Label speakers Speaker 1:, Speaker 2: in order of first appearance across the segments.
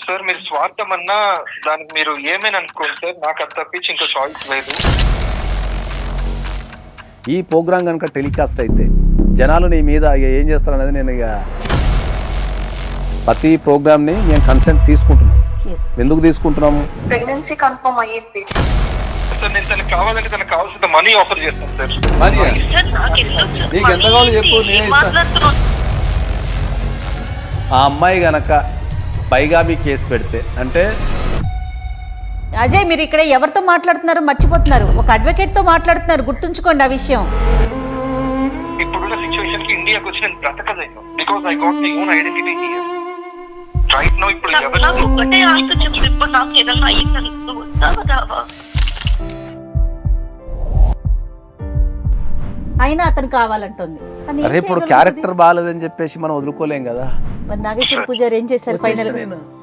Speaker 1: Sir మీరు స్వార్థం అన్నా దానికి మీరు ఏమైనా అనుకోండి సార్, నాకు అది తప్పించి ఇంకా చాయిస్ లేదు.
Speaker 2: ఈ ప్రోగ్రామ్ కనుక టెలికాస్ట్ అయితే జనాలు నీ మీద ఇక ఏం చేస్తారు అనేది నేను ఇక ప్రతి ప్రోగ్రామ్ని మేము కన్సెంట్ తీసుకుంటున్నాం. ఎందుకు తీసుకుంటున్నాము?
Speaker 3: ప్రెగ్నెన్సీ కన్ఫర్మ్ అయ్యింది
Speaker 1: సార్ నేను తనకు కావాలంటే తనకు కావాల్సిన మనీ ఆఫర్ చేస్తాను సార్.
Speaker 2: మనీ నీకు ఎంత కావాలో చెప్పు, నేనే ఇస్తాను. ఆ అమ్మాయి గనక పైగామి కేసు పెడితే అంటే
Speaker 4: అజయ్, మీరు ఇక్కడ ఎవరితో మాట్లాడుతున్నారు మర్చిపోతున్నారు. ఒక అడ్వకేట్ తో మాట్లాడుతున్నారు, గుర్తుంచుకోండి ఆ విషయం.
Speaker 1: ఇప్పుడున్న సిచ్యువేషన్ కి ఇండియాకి వచ్చి నేను బ్రతకలేను. Because I got my own identity here right now. ఇప్పుడు
Speaker 3: ఒకటే ఆశ చెప్పు, ఇప్పుడు నాకు ఏదైనా అయ్యిందని వస్తావా రావా?
Speaker 4: అయినా అతను కావాలంటుంది.
Speaker 2: అరే ఇప్పుడు క్యారెక్టర్ బాగాలేదని చెప్పేసి మనం వదులుకోలేం కదా.
Speaker 4: మరి నాగేశ్వర పూజారి ఏం చేశారు? ఫైనల్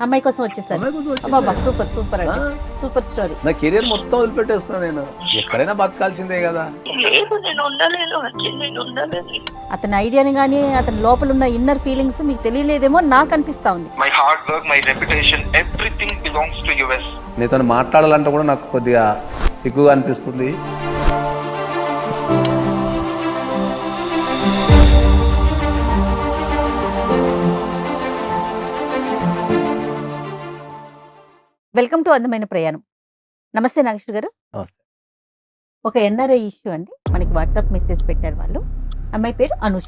Speaker 4: అమ్మాయి కోసం వచ్చేసారు. అబ్బా సూపర్ సూపర్ అండి, సూపర్ స్టోరీ.
Speaker 2: నా కెరీర్ మొత్తం వదిలిపెట్టేసుకున్నా, నేను ఎక్కడైనా బతకాల్సిందే కదా.
Speaker 3: లేదు నేను ఉండలేను, నేను ఉండలేను.
Speaker 4: అతని ఐడియాని కానీ అతని లోపల ఉన్న ఇన్నర్ ఫీలింగ్స్ మీకు తెలియలేదేమో నాకు అనిపిస్తా ఉంది.
Speaker 1: My hard work, my reputation, everything belongs to US.
Speaker 2: నీతో మాట్లాడాలంటే కూడా నాకు కొద్దిగా సిగ్గుగా అనిపిస్తుంది.
Speaker 4: వెల్కమ్ టు అందమైన ప్రయాణం. నమస్తే నాగేశ్వర్ గారు.
Speaker 2: నమస్తే.
Speaker 4: ఒక ఎన్ఆర్ఐ ఇష్యూ అండి, మనకి వాట్సాప్ మెసేజ్ పెట్టారు వాళ్ళు. అమ్మాయి పేరు అనూష,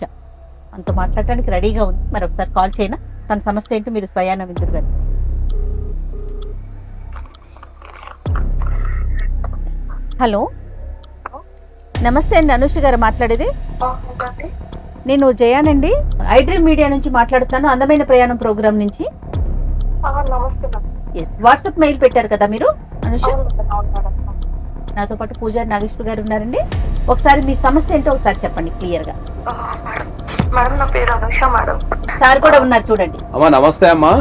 Speaker 4: మనతో మాట్లాడటానికి రెడీగా ఉంది. మరి ఒకసారి కాల్ చేయనా, తన సమస్య ఏంటో మీరు స్వయాన విందురు గారు. హలో నమస్తే అండి, అనూష గారు మాట్లాడేది. నేను జయానండి, ఐడ్రీమ్ మీడియా నుంచి మాట్లాడుతాను, అందమైన ప్రయాణం ప్రోగ్రామ్ నుంచి. ఎస్, వాట్సాప్ మెయిల్ పెట్టారు కదా మీరు అనుష. నాతో పాటు పూజారి నాగేశ్వర్ గారు ఉన్నారండి. ఒకసారి మీ సమస్య ఏంటో ఒకసారి చెప్పండి క్లియర్ గా.
Speaker 3: మేడం నా పేరు అనుష మేడం.
Speaker 4: సార్ కూడా ఉన్నారు చూడండి.
Speaker 2: అమ్మా నమస్తే అమ్మా.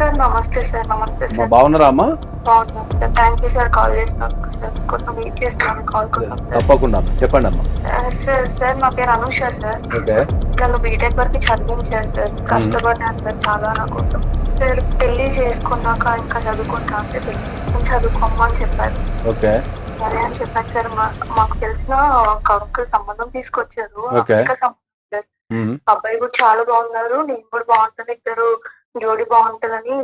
Speaker 3: సార్ నమస్తే సార్. నమస్తే సార్.
Speaker 2: బాగున్నారా అమ్మా?
Speaker 3: బాగున్నాను sir, thank you sir. Call చేసినందుకు సార్, కోసం వెయిట్ చేస్తున్నాను కాల్ కోసం.
Speaker 2: తప్పకుండా చెప్పండి అమ్మా.
Speaker 3: సార్ నా పేరు అనుష సార్. నన్ను బీటెక్ వరకు చదివించారు సార్, కష్టపడ్డాను సార్ చాలా నా కోసం. సార్ పెళ్లి చేసుకున్నాక ఇంకా చదువుకుంటా అంటే పెళ్లి చేసుకుని చదువుకోమని చెప్పారు. సరే అని చెప్పాను సార్. మాకు తెలిసిన ఒక అంకుల్ సంబంధం తీసుకొచ్చారు. అబ్బాయి కూడా చాలా బాగున్నారు, నేను కూడా బాగుంటాను, ఇద్దరు జోడి బాగుంటుందని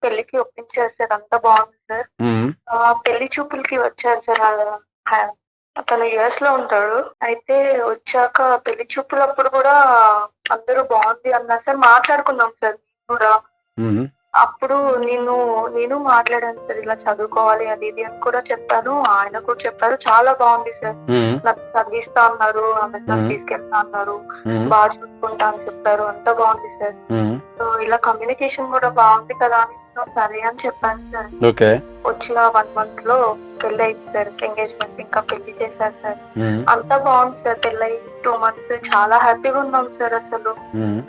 Speaker 3: పెళ్లికి ఒప్పించారు సార్. అంతా బాగుంది సార్. పెళ్లి చూపులకి వచ్చారు సార్. అతను యుఎస్ లో ఉంటాడు. అయితే వచ్చాక పెళ్లి చూపులప్పుడు కూడా అందరూ బాగుంది అన్నారు సార్. మాట్లాడుకున్నాం సార్ కూడా. అప్పుడు నేను మాట్లాడాను సార్, ఇలా చదువుకోవాలి అది ఇది అని కూడా చెప్పాను. ఆయన కూడా చెప్పారు చాలా బాగుంది సార్, నన్ను చదివిస్తా అన్నారు, ఆమె తీసుకెళ్తా అన్నారు, బాగా చూసుకుంటా అని చెప్పారు, అంతా బాగుంది సార్. సో ఇలా కమ్యూనికేషన్ కూడా బాగుంది కదా అని సరే అని చెప్పాను సార్. వచ్చిన 1 month లో పెళ్లి అయింది సార్. ఎంగేజ్మెంట్ ఇంకా పెళ్లి చేశారు సార్. అంతా బాగుంది సార్. పెళ్లి 2 months చాలా హ్యాపీగా ఉన్నాం సార్.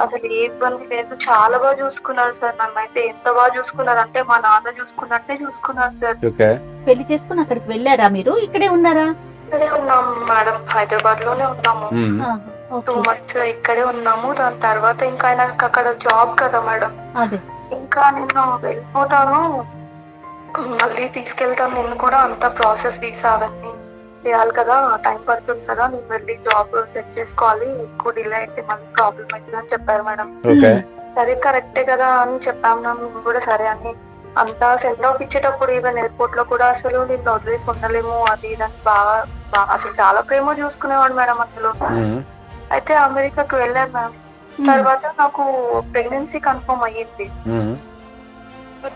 Speaker 3: అసలు ఏ ఇబ్బంది లేదు, చాలా బాగా చూసుకున్నారు సార్. నన్ను అయితే ఎంత బాగా చూసుకున్నారు అంటే మా నాన్న చూసుకున్నట్టే చూసుకున్నారు సార్.
Speaker 4: పెళ్లి చేసుకుని అక్కడికి వెళ్ళారా మీరు? ఇక్కడే ఉన్నారా?
Speaker 3: ఇక్కడే ఉన్నాము మేడం, హైదరాబాద్ లోనే ఉన్నాము. 2 months ఇక్కడే ఉన్నాము. దాని తర్వాత ఇంకా ఆయన అక్కడ జాబ్ కదా మేడం, ఇంకా నేను వెళ్ళిపోతాను, మళ్ళీ తీసుకెళ్తాను నేను కూడా, అంత ప్రాసెస్ వీసా అవన్నీ చేయాలి కదా, టైం పడుతుంది కదా, నేను వెళ్ళి జాబ్ సెట్ చేసుకోవాలి, ఎక్కువ డిలే అయితే మళ్ళీ ప్రాబ్లం అవుతుంది అని చెప్పారు మేడం. సరే కరెక్టే కదా అని చెప్పాము మేము కూడా. సరే అని అంతా సెండ్ ఆఫ్ ఇచ్చేటప్పుడు ఈవెన్ ఎయిర్పోర్ట్ లో కూడా అసలు నేను వదిలేసి ఉండలేము అది ఇదని బాగా అసలు చాలా ప్రేమ చూసుకునేవాడు మేడం అసలు. అయితే అమెరికాకు వెళ్ళాను మేడం. తర్వాత నాకు ప్రెగ్నెన్సీ కన్ఫర్మ్ అయ్యింది.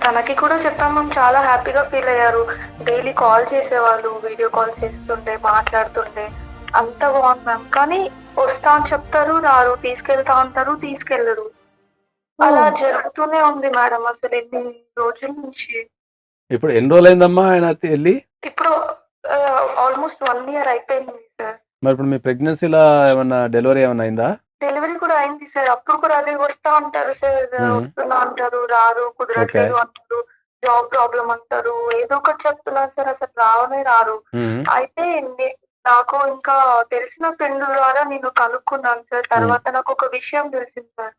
Speaker 3: తనకి కూడా చెప్పాము, చాలా హ్యాపీగా ఫీల్ అయ్యారు. డైలీ కాల్ చేసేవాళ్ళు, వీడియో కాల్ చేస్తుంటే మాట్లాడుతుంటే అంత బాగుంది మ్యామ్. కానీ వస్తా అని చెప్తారు, రారు, తీసుకెళ్తా అంటారు, తీసుకెళ్లరు. అలా జరుగుతూనే ఉంది మేడం అసలు ఎన్ని రోజుల నుంచి.
Speaker 2: ఇప్పుడు ఎన్ని రోజులు అయిందమ్మా ఆయన వెళ్ళి?
Speaker 3: ఇప్పుడు ఆల్మోస్ట్ 1 year అయిపోయింది సార్.
Speaker 2: మరి ఇప్పుడు మీ ప్రెగ్నెన్సీలో ఏమన్నా డెలివరీ ఏమన్నా అయిందా?
Speaker 3: డెలివరీ కూడా అయింది సార్. అప్పుడు కూడా అదే వస్తా అంటారు సార్, వస్తున్నా అంటారు, రారు, కుదరట్లేదు అంటారు, జాబ్ ప్రాబ్లం అంటారు, ఏదో ఒకటి చెప్తున్నారు సార్, అసలు రావనే రారు. అయితే నాకు ఇంకా తెలిసిన ఫ్రెండ్ ద్వారా నేను కనుక్కున్నాను సార్. తర్వాత నాకు ఒక విషయం తెలిసింది సార్.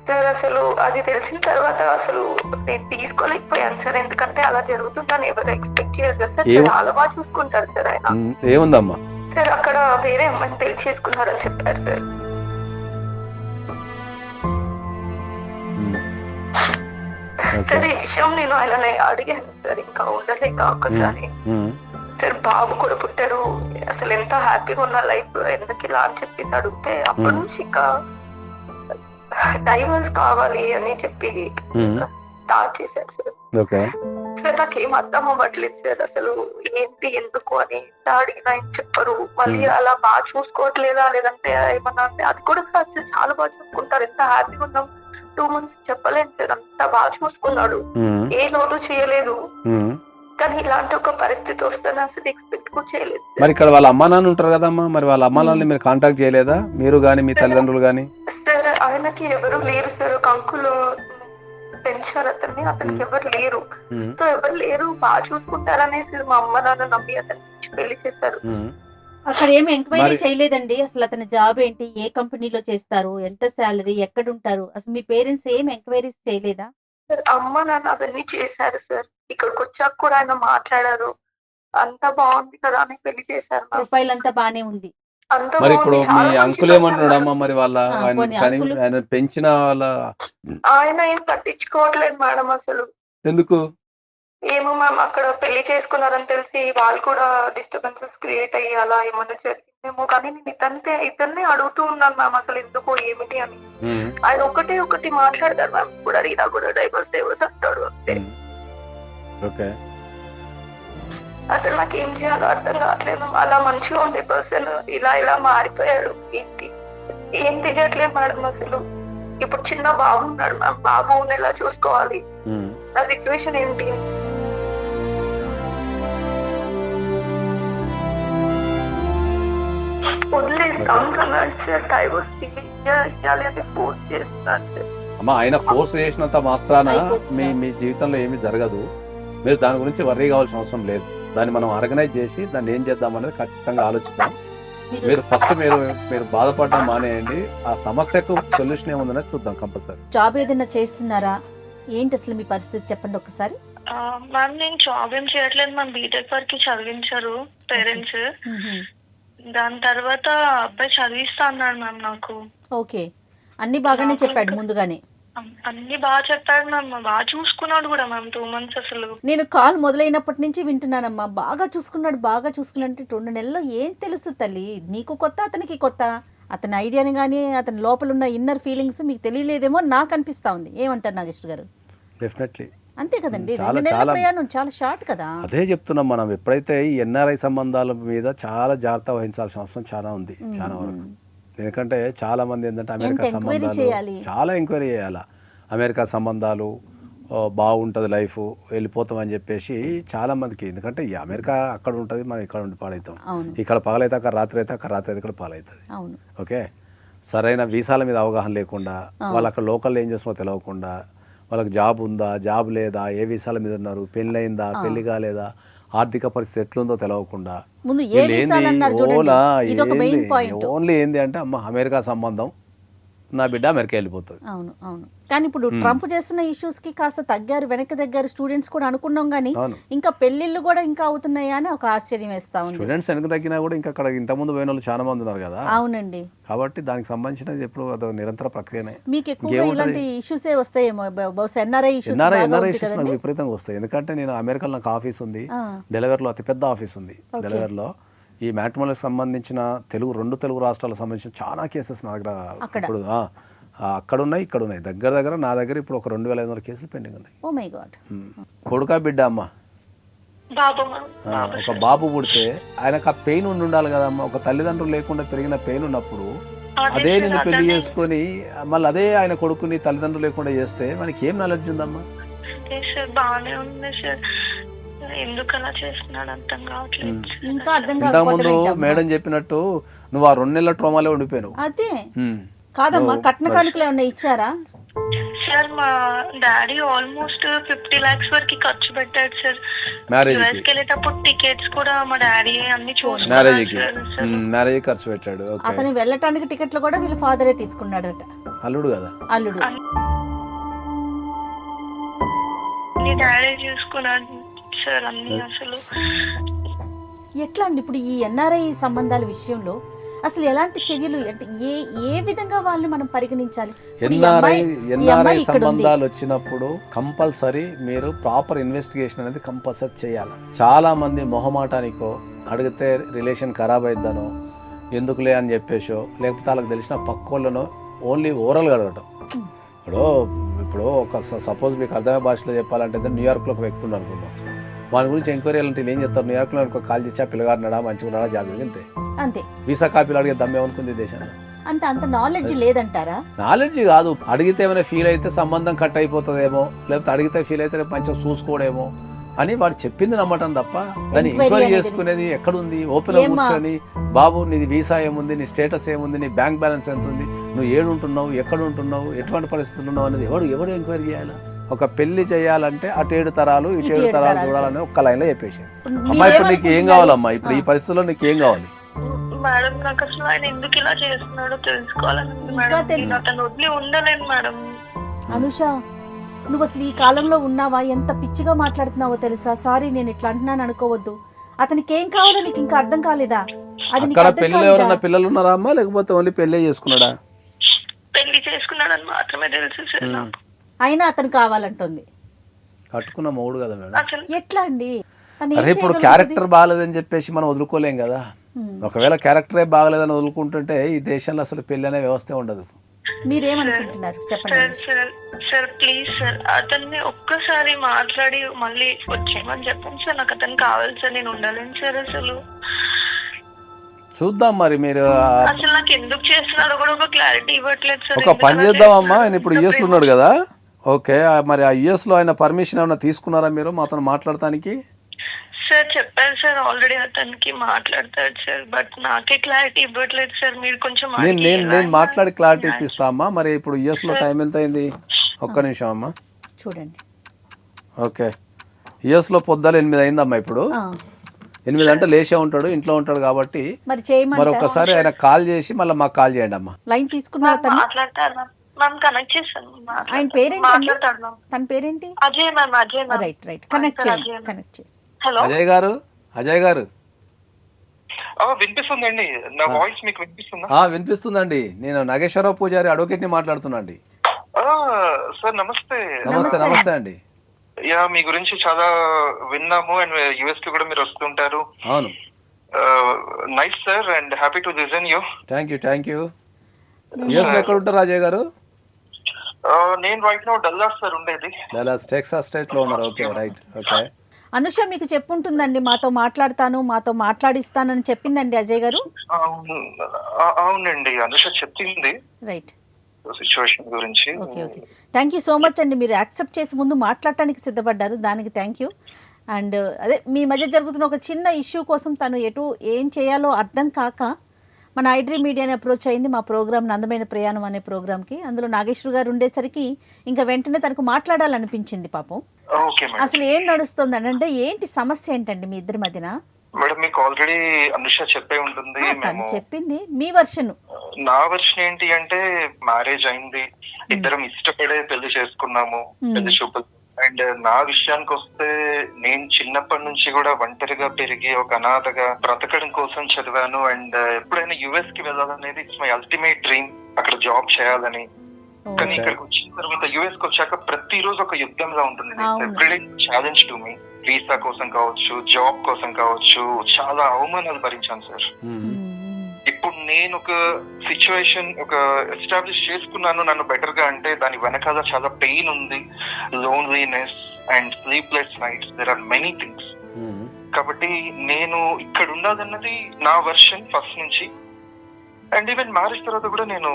Speaker 3: సార్ అసలు అది తెలిసిన తర్వాత అసలు నేను తీసుకోలేకపోయాను సార్, ఎందుకంటే అలా జరుగుతుందని ఎవరు ఎక్స్పెక్ట్ చేయరు కదా సార్. చాలా బాగా చూసుకుంటారు సార్ ఆయన.
Speaker 2: ఏముందమ్మా
Speaker 3: సార్ అక్కడ వేరే అమ్మాయిని పెళ్లి చేసుకున్నారని చెప్పారు సార్. సార్ ఈ విషయం నేను ఆయనని అడిగాను సార్, ఇంకా ఉండలేక ఒకసారి. సార్ బాబు కూడా పుట్టాడు, అసలు ఎంత హ్యాపీగా ఉన్న లైఫ్ ఎందుకు ఇలా అని చెప్పేసి అడిగితే అప్పటి నుంచి ఇంకా డైవర్స్ కావాలి అని చెప్పి స్టార్ట్ చేశారు సార్. సార్ నాకేం అర్థం అవ్వట్లేదు సార్, అసలు ఏంటి ఎందుకు అని అడిగినా ఏం చెప్పరు. మళ్ళీ అలా బాగా చూసుకోవట్లేదా లేదంటే ఏమన్నా అంటే అది కూడా కాదు సార్, చాలా బాగా చూసుకుంటారు. ఎంత హ్యాపీగా ఉన్నాం 2 months చెప్పలేను సార్, అంత బాగా చూసుకున్నాడు, ఏ లోటు చేయలేదు. కానీ ఇలాంటి ఒక పరిస్థితి వస్తుందని అసలు ఎక్స్పెక్ట్ కూడా చేయలేదు.
Speaker 2: మరి ఇక్కడ వాళ్ళ అమ్మా నాన్న ఉంటారు కదమ్మా, మరి వాళ్ళ అమ్మా నాన్నని మీరు కాంటాక్ట్ చేయలేదా మీరు గానీ మీ తల్లిదండ్రులు గానీ?
Speaker 3: సార్ ఆయనకి ఎవరు లేరు సార్, ఒక అంకుల్ పెంచారు అతన్ని, అతనికి ఎవరు లేరు. సో ఎవరు లేరు, బాగా చూసుకుంటారనేసి మా అమ్మ నాన్న నమ్మి అతన్ని పెళ్లి చేశారు.
Speaker 4: అక్కడ ఏమి ఎంక్వైరీ చేయలేదండి అసలు అతని జాబ్ ఏంటి, ఏ కంపెనీలో చేస్తారు, ఎంత శాలరీ, ఎక్కడ ఉంటారు, అసలు మీ పేరెంట్స్ ఏం ఎంక్వైరీస్ చేయలేదా?
Speaker 3: సార్ అమ్మ నాన్న అవన్నీ చేశారు సార్, ఇక్కడికి వచ్చాక కూడా ఆయన మాట్లాడారు, అంతా బాగుంది కదా అని పెళ్లి చేశారు.
Speaker 4: ప్రొఫైల్ అంతా బానే ఉంది.
Speaker 2: మరి ఇప్పుడు మీ అంకుల్ ఏమంటున్నాడమ్మా, మరి వాళ్ళ ఆయన పెంచిన వాళ్ళ
Speaker 3: ఆయన ఏం పట్టించుకోవట్లేదు మేడం అసలు.
Speaker 2: ఎందుకు?
Speaker 3: ఏమో మ్యామ్, అక్కడ పెళ్లి చేసుకున్నారని తెలిసి వాళ్ళు కూడా డిస్టర్బెన్సెస్ క్రియేట్ అయ్యి అలా ఏమన్నా జరిగిందేమో. కానీ నేను ఇతన్ని అడుగుతూ ఉన్నాను మ్యామ్, అసలు ఎందుకు ఏమిటి అని. ఆయన ఒకటి మాట్లాడతారు మ్యామ్, కూడా అడిగినా కూడా డైవర్స్ అంటాడు అంతే. అసలు నాకు ఏం చేయాలో అర్థం కావట్లేదు. అలా మంచిగా ఉండే పర్సన్ ఇలా మారిపోయాడు, ఏంటి ఏం తెలియట్లేదు మేడం అసలు. ఇప్పుడు చిన్న బాబు ఉన్నాడు మ్యామ్, బాబుని ఎలా చూసుకోవాలి, నా సిచ్యువేషన్ ఏంటి?
Speaker 2: అమ్మా ఆయన ఫోర్స్ చేసినంత మాత్రాన మీ జీవితంలో ఏమి జరగదు. మీరు దాని గురించి వర్రీ కావాల్సిన అవసరం లేదు. దాన్ని మనం ఆర్గనైజ్ చేసి దాన్ని ఏం చేద్దాం అనేది ఖచ్చితంగా ఆలోచిద్దాం. మీరు ఫస్ట్ మీరు బాధపడడం మానేయండి, ఆ సమస్యకు సొల్యూషన్ ఏముందనేది చూద్దాం కంపల్సరీ.
Speaker 4: జాబ్ ఏదైనా చేస్తున్నారా ఏంటి అసలు మీ పరిస్థితి చెప్పండి ఒకసారి.
Speaker 3: మ్యామ్ నేను జాబ్ ఏం చేయట్లేదు మ్యామ్, బీటెక్ వరకు చదివించారు పేరెంట్స్. దాని తర్వాత అబ్బాయి చదివిస్తా అన్నాడు మ్యామ్ నాకు.
Speaker 4: ఓకే, అన్ని బాగానే చెప్పాడు ముందుగానే?
Speaker 3: అన్ని బాగా చెప్పాడు మ్యామ్, బాగా చూసుకున్నాడు కూడా మ్యామ్ 2 months. అసలు
Speaker 4: నేను కాల్ మొదలైనప్పటి నుంచి వింటున్నానమ్మా, బాగా చూసుకున్నాడు అంటే 2 నెలల్లో ఏం తెలుసు తల్లి, నీకు కొత్త అతనికి కొత్త, అతని ఐడియాని కానీ అతని లోపల ఉన్న ఇన్నర్ ఫీలింగ్స్ మీకు తెలియలేదేమో నాకు అనిపిస్తా ఉంది. ఏమంటారు నాగేశ్వర్ గారు?
Speaker 2: డెఫినెట్లీ
Speaker 4: అంతే కదండి, 2 నెలల ప్రయాణం చాలా షార్ట్ కదా.
Speaker 2: అదే చెప్తున్నాం మనం. ఎప్పుడైతే ఈ ఎన్ఆర్ఐ సంబంధాల మీద చాలా జాగ్రత్త వహించాల్సిన అవసరం చాలా ఉంది, చాలా వరకు. ఎందుకంటే చాలా మంది ఏంటంటే అమెరికా సంబంధాలు చాలా ఎంక్వైరీ చేయాలా, అమెరికా సంబంధాలు బాగుంటుంది లైఫ్ వెళ్ళిపోతాం అని చెప్పేసి చాలా మందికి. ఎందుకంటే ఈ అమెరికా అక్కడ ఉంటుంది, మనం ఇక్కడ ఉండి పాలవుతాం. ఇక్కడ పగలైతే అక్కడ రాత్రి అయితే అక్కడ రాత్రి అయితే ఇక్కడ పాలవుతుంది. ఓకే, సరైన వీసాల మీద అవగాహన లేకుండా, వాళ్ళు అక్కడ లోకల్ ఏం చేస్తున్నారో తెలియకుండా, వాళ్ళకి జాబ్ ఉందా జాబ్ లేదా, ఏ వీసాల మీద ఉన్నారు, పెళ్ళి అయిందా పెళ్లి కాలేదా, ఆర్థిక పరిస్థితి ఎట్లుందో తెలియకుండా ఓన్లీ ఏంది అంటే అమ్మ అమెరికా సంబంధం, నా బిడ్డ అమెరికా వెళ్ళిపోతుంది.
Speaker 4: అవును అవును. కానీ ఇప్పుడు ట్రంప్ చేస్తున్న ఇష్యూస్ కి కాస్త తగ్గారు, వెనక్కి తగ్గారు స్టూడెంట్స్ కూడా అనుకున్నాం. కానీ ఇంకా పెళ్లిళ్ళు కూడా ఇంకా అవుతున్నాయా అని ఒక ఆశ్చర్యం వేస్తా ఉంది.
Speaker 2: స్టూడెంట్స్ వెనక తగ్గినా కూడా ఇంకా అక్కడ ఇంతకుముందు పోయిన వాళ్ళు చాలా మంది ఉన్నారు కదా.
Speaker 4: అవునండి.
Speaker 2: కాబట్టి దానికి సంబంధించినది ఎప్పుడు అదో నిరంతర ప్రక్రియనే.
Speaker 4: మీకు ఎక్కువ ఇలాంటి ఇష్యూసే వస్తాయేమో, బహుశా ఎన్ఆర్ఐ ఇష్యూస్
Speaker 2: నాకు విపరీతంగా వస్తాయి. ఎందుకంటే నేను అమెరికాలో నాకు ఆఫీస్ ఉంది, డెలివరీలో అతిపెద్ద ఆఫీస్ ఉంది. డెలివరీలో ఈ మ్యాట్రిమోనీకి సంబంధించిన 2 తెలుగు రాష్ట్రాలకు సంబంధించిన చాలా కేసెస్ నా దగ్గర ఇప్పుడు అక్కడ ఉన్నాయి ఇక్కడ ఉన్నాయి. దగ్గర నా దగ్గర ఇప్పుడు ఒక 2500 కేసులు పెండింగ్ ఉన్నాయి.
Speaker 4: Oh my God.
Speaker 2: కొడుకా బిడ్డ అమ్మ? ఒక బాబు పుడితే ఆయనకు ఆ పెయిన్ ఉండాలి కదమ్మా. ఒక తల్లిదండ్రులు లేకుండా పెరిగిన పెయిన్ ఉన్నప్పుడు అదే నేను పెళ్లి చేసుకొని మళ్ళీ అదే ఆయన కొడుకుని తల్లిదండ్రులు లేకుండా చేస్తే మనకి ఏం నాలెడ్జ్ ఉందమ్మా? ఇంతకుముందు మేడం చెప్పినట్టు నువ్వు ఆ 2 నెలల ట్రోమాలో ఉండిపోయావు.
Speaker 4: అదే కాదమ్మా, కట్న కానుకలు ఏమన్నా ఇచ్చారా?
Speaker 3: సార్ మా డాడీ ఆల్మోస్ట్ 50 lakhs వరకు ఖర్చు పెట్టాడు సార్.
Speaker 2: మ్యారేజ్
Speaker 3: యుఎస్ కి వెళ్ళేటప్పుడు టికెట్స్ కూడా మా డాడీ అన్ని
Speaker 2: మ్యారేజ్కి
Speaker 3: చూసుకున్నారు.
Speaker 2: మ్యారేజ్ ఖర్చు పెట్టాడు. ఓకే,
Speaker 4: అతను వెళ్ళటానికి టికెట్లు కూడా వీళ్ళ ఫాదరే తీసుకున్నాడట,
Speaker 2: అల్లుడు కదా.
Speaker 4: అల్లుడు.
Speaker 3: డాడీ చూసుకున్నాడు సార్ అన్ని. అసలు
Speaker 4: ఎట్లా అండి ఇప్పుడు ఈ ఎన్ఆర్ఐ సంబంధాల విషయంలో అసలు ఎలాంటి చర్యలు అంటే ఏ విధంగా వాళ్ళని మనం పరిగణించాలి?
Speaker 2: ఎన్ఆర్ఐ సంబంధాలు వచ్చినప్పుడు కంపల్సరీ మీరు ప్రాపర్ ఇన్వెస్టిగేషన్ అనేది కంపల్సరీ చేయాలి. చాలా మంది మొహమాటానికో అడిగితే రిలేషన్ ఖరాబ్ అయిద్దనో ఎందుకులే అని చెప్పేసో లేకపోతే వాళ్ళకి తెలిసిన పక్కోళ్ళనో ఓన్లీ ఓరల్గా అడగటం. ఇప్పుడు ఒక సపోజ్ మీకు అర్థమయ్యే భాషలో చెప్పాలంటే న్యూయార్క్లో ఒక వ్యక్తి ఉన్నారు అనుకుందాం, వాని గురించి ఎంక్వైరీ అంటే ఏం చెప్తారు? న్యూయార్క్లో ఒక కాల్ చేసి పిల్లగాడినాడా మంచిగా ఉన్నాడా జాబ్ అంతే.
Speaker 4: అంతే.
Speaker 2: వీసా కాపీలు అడిగే దమ్మేమనుకుంది దేశంలో?
Speaker 4: అంత నాలెడ్జ్ లేదంటారా?
Speaker 2: నాలెడ్జ్ కాదు, అడిగితే ఏమైనా ఫీల్ అయితే సంబంధం కట్ అయిపోతుందేమో, లేకపోతే అడిగితే ఫీల్ అయితే మంచిగా చూసుకోవడేమో అని వాడు చెప్పింది నమ్మటం తప్ప దాన్ని ఎంక్వైరీ చేసుకునేది ఎక్కడుంది? ఓపెన్ కూర్చొని బాబు నీది వీసా ఏముంది, నీ స్టేటస్ ఏముంది, నీ బ్యాంక్ బ్యాలెన్స్ ఎంత ఉంది, నువ్వు ఏడుంటున్నావు, ఎక్కడ ఉంటున్నావు, ఎటువంటి పరిస్థితులు ఉన్నావు అనేది ఎవడు ఎంక్వైరీ చేయాలి? ఒక పెళ్లి చేయాలంటే అటు 7 తరాలు ఇటు 7 తరాలు చూడాలని ఒక్క లైన్లో చెప్పేసి, అమ్మా ఇప్పుడు నీకు ఏం కావాలమ్మా, ఇప్పుడు ఈ పరిస్థితుల్లో నీకు ఏం కావాలి?
Speaker 3: మేడం నాకు అసలు ఆయన ఎందుకు ఇలా చేస్తున్నాడో తెలుసుకోవాలని మేడం. అతను వదిలి ఉండలేను మేడం.
Speaker 4: అనుష, నువ్వు అసలు ఈ కాలంలో ఉన్నావా? ఎంత పిచ్చిగా మాట్లాడుతున్నావో తెలుసా? సారీ నేను ఇట్లా అంటున్నాను అనుకోవద్దు. అతనికి ఏం కావాలో నీకు ఇంకా అర్థం కాలేదా? అది
Speaker 2: అక్కడ పెళ్లిలో ఎవరైనా పిల్లలు ఉన్నారా అమ్మా, లేకపోతే ఓన్లీ పెళ్లి చేసుకున్నాడా?
Speaker 3: పెళ్లి చేసుకున్నాడని మాత్రమే తెలుసు సార్ నాకు.
Speaker 4: అయినా అతను కావాలంటుంది.
Speaker 2: కట్టుకున్న మొగుడు కదా మేడం.
Speaker 4: ఎట్లా అండి?
Speaker 2: అరే ఇప్పుడు క్యారెక్టర్ బాగాలేదని చెప్పేసి మనం వదులుకోలేం కదా. ఒకవేళ క్యారెక్టరే బాగలేదని వదులుకుంటుంటే ఈ దేశంలో అసలు పెళ్లి అనే వ్యవస్థ ఉండదు.
Speaker 4: మీరేమనుకుంటున్నారు చెప్పండి.
Speaker 3: సార్ ప్లీజ్ సార్ అతన్ని ఒక్కసారి మాట్లాడి మళ్ళీ వచ్చేయమని చెప్పండి సార్. నాకు అతను కావాలి సార్, నేను ఉండలేను సార్. అసలు
Speaker 2: చూద్దాం మరి మీరు
Speaker 3: అసలు నాకు ఎందుకు చేస్తున్నాడో కూడా ఒక క్లారిటీ ఇవ్వట్లేదు సార్.
Speaker 2: ఒక పని చేద్దామమ్మా, ఆయన ఇప్పుడు యుఎస్ లో ఉన్నాడు కదా. ఓకే, మరి ఆ యుఎస్ లో ఆయన పర్మిషన్ ఏమైనా తీసుకున్నారా మీరు మాతో మాట్లాడటానికి?
Speaker 3: సార్ చెప్పారు సార్ ఆల్రెడీ అతనికి మాట్లాడతాడు సార్, బట్ నాకే క్లారిటీ ఇవ్వట్లేదు సార్. మీరు కొంచెం
Speaker 2: నేను మాట్లాడి క్లారిటీ ఇప్పిస్తా అమ్మా. మరి ఇప్పుడు యుఎస్ లో టైం ఎంత అయింది? ఒక్క నిమిషం అమ్మా
Speaker 4: చూడండి.
Speaker 2: ఓకే, యుఎస్ లో పొద్దున 8 అయిందమ్మా. ఇప్పుడు 8 గంటలు లేచే ఉంటాడు, ఇంట్లో ఉంటాడు కాబట్టి మరి ఒకసారి ఆయన కాల్ చేసి మళ్ళీ మాకు కాల్ చేయండి అమ్మా.
Speaker 4: లైన్ తీసుకున్నారు.
Speaker 3: మాట్లాడతారు మ్యామ్, కనెక్ట్ చేస్తాను.
Speaker 4: ఆయన పేరేంటి? తన పేరేంటి?
Speaker 3: Ajay ma'am. Ajay ma'am.
Speaker 4: Right connect చేయండి.
Speaker 3: హలో
Speaker 2: అజయ్ గారు. అజయ్ గారు
Speaker 1: వినిపిస్తుందండి నా వాయిస్ మీకు వినిపిస్తుందా?
Speaker 2: వినిపిస్తుందండి. నేను నాగేశ్వరరావు పూజారి అడ్వకేట్ ని మాట్లాడుతున్నా అండి.
Speaker 1: సార్ నమస్తే.
Speaker 2: నమస్తే. నమస్తే అండి.
Speaker 1: యా మీ గురించి చాలా విన్నాము అండ్ యుఎస్ కి కూడా మీరు వస్తుంటారు.
Speaker 2: అవును.
Speaker 1: Nice sir and happy to listen you.
Speaker 2: Thank you. US లో ఎక్కడ ఉంటారు అజయ్ గారు?
Speaker 1: నేను రైట్ నౌ డల్లాస్ సార్ ఉండేది.
Speaker 2: డల్లాస్ టెక్సాస్ స్టేట్ లో ఉన్నారు. Okay right. ఓకే.
Speaker 4: అనుష మీకు చెప్పుంటుందండి, మాతో మాట్లాడిస్తానని చెప్పిందండి అజయ్ గారు.
Speaker 1: అవునండి అనుష చెప్పింది.
Speaker 4: రైట్.
Speaker 1: సిచువేషన్ గురించి.
Speaker 4: Okay. Thank you so much అండి. మీరు యాక్సెప్ట్ చేసి ముందు మాట్లాడటానికి సిద్ధపడ్డారు, దానికి థ్యాంక్ యూ. అండ్ అదే మీ మధ్య జరుగుతున్న ఒక చిన్న ఇష్యూ కోసం తను ఏం చేయాలో అర్థం కాక మన ఐడ్రీ మీడియాని అప్రోచ్ అయింది మా ప్రోగ్రామ్ అందమైన ప్రయాణం అనే ప్రోగ్రామ్కి. అందులో నాగేశ్వర్ గారు ఉండేసరికి ఇంకా వెంటనే తనకు మాట్లాడాలనిపించింది పాపం. అసలు ఏం నడుస్తుంది అంటే ఏంటి సమస్య ఏంటండి మీ ఇద్దరి మధ్యన?
Speaker 1: మేడం మీకు ఆల్రెడీ అనుష చెప్పే ఉంటుంది.
Speaker 4: చెప్పింది మీ వర్షన్.
Speaker 1: నా వర్షన్ ఏంటి అంటే మ్యారేజ్ అయింది, ఇద్దరం ఇష్టపడే పెళ్లి చేసుకున్నాము, పెళ్లి చూపులు. అండ్ నా విషయానికి వస్తే నేను చిన్నప్పటి నుంచి కూడా ఒంటరిగా పెరిగి ఒక అనాథగా బ్రతకడం కోసం చదివాను. అండ్ ఎప్పుడైనా యుఎస్ కి వెళ్ళాలనేది ఇట్స్ మై అల్టిమేట్ డ్రీమ్, అక్కడ జాబ్ చేయాలని. కానీ ఇక్కడికి వచ్చిన తర్వాత యుఎస్ కి వచ్చాక ప్రతిరోజు ఒక యుద్ధంలా ఉంటుంది. Everyday challenge to me. Visa కోసం కావచ్చు, జాబ్ కోసం కావచ్చు, చాలా అవమానాలు భరించాను సార్. ఇప్పుడు నేను ఒక సిచ్యువేషన్ ఎస్టాబ్లిష్ చేసుకున్నాను నన్ను బెటర్ గా, అంటే దాని వెనకాల చాలా పెయిన్ ఉంది, loneliness and sleepless nights, there are many things. కాబట్టి నేను ఇక్కడ ఉండాలన్నది నా వర్షన్ ఫస్ట్ నుంచి. అండ్ ఈవెన్ మ్యారేజ్ తర్వాత కూడా నేను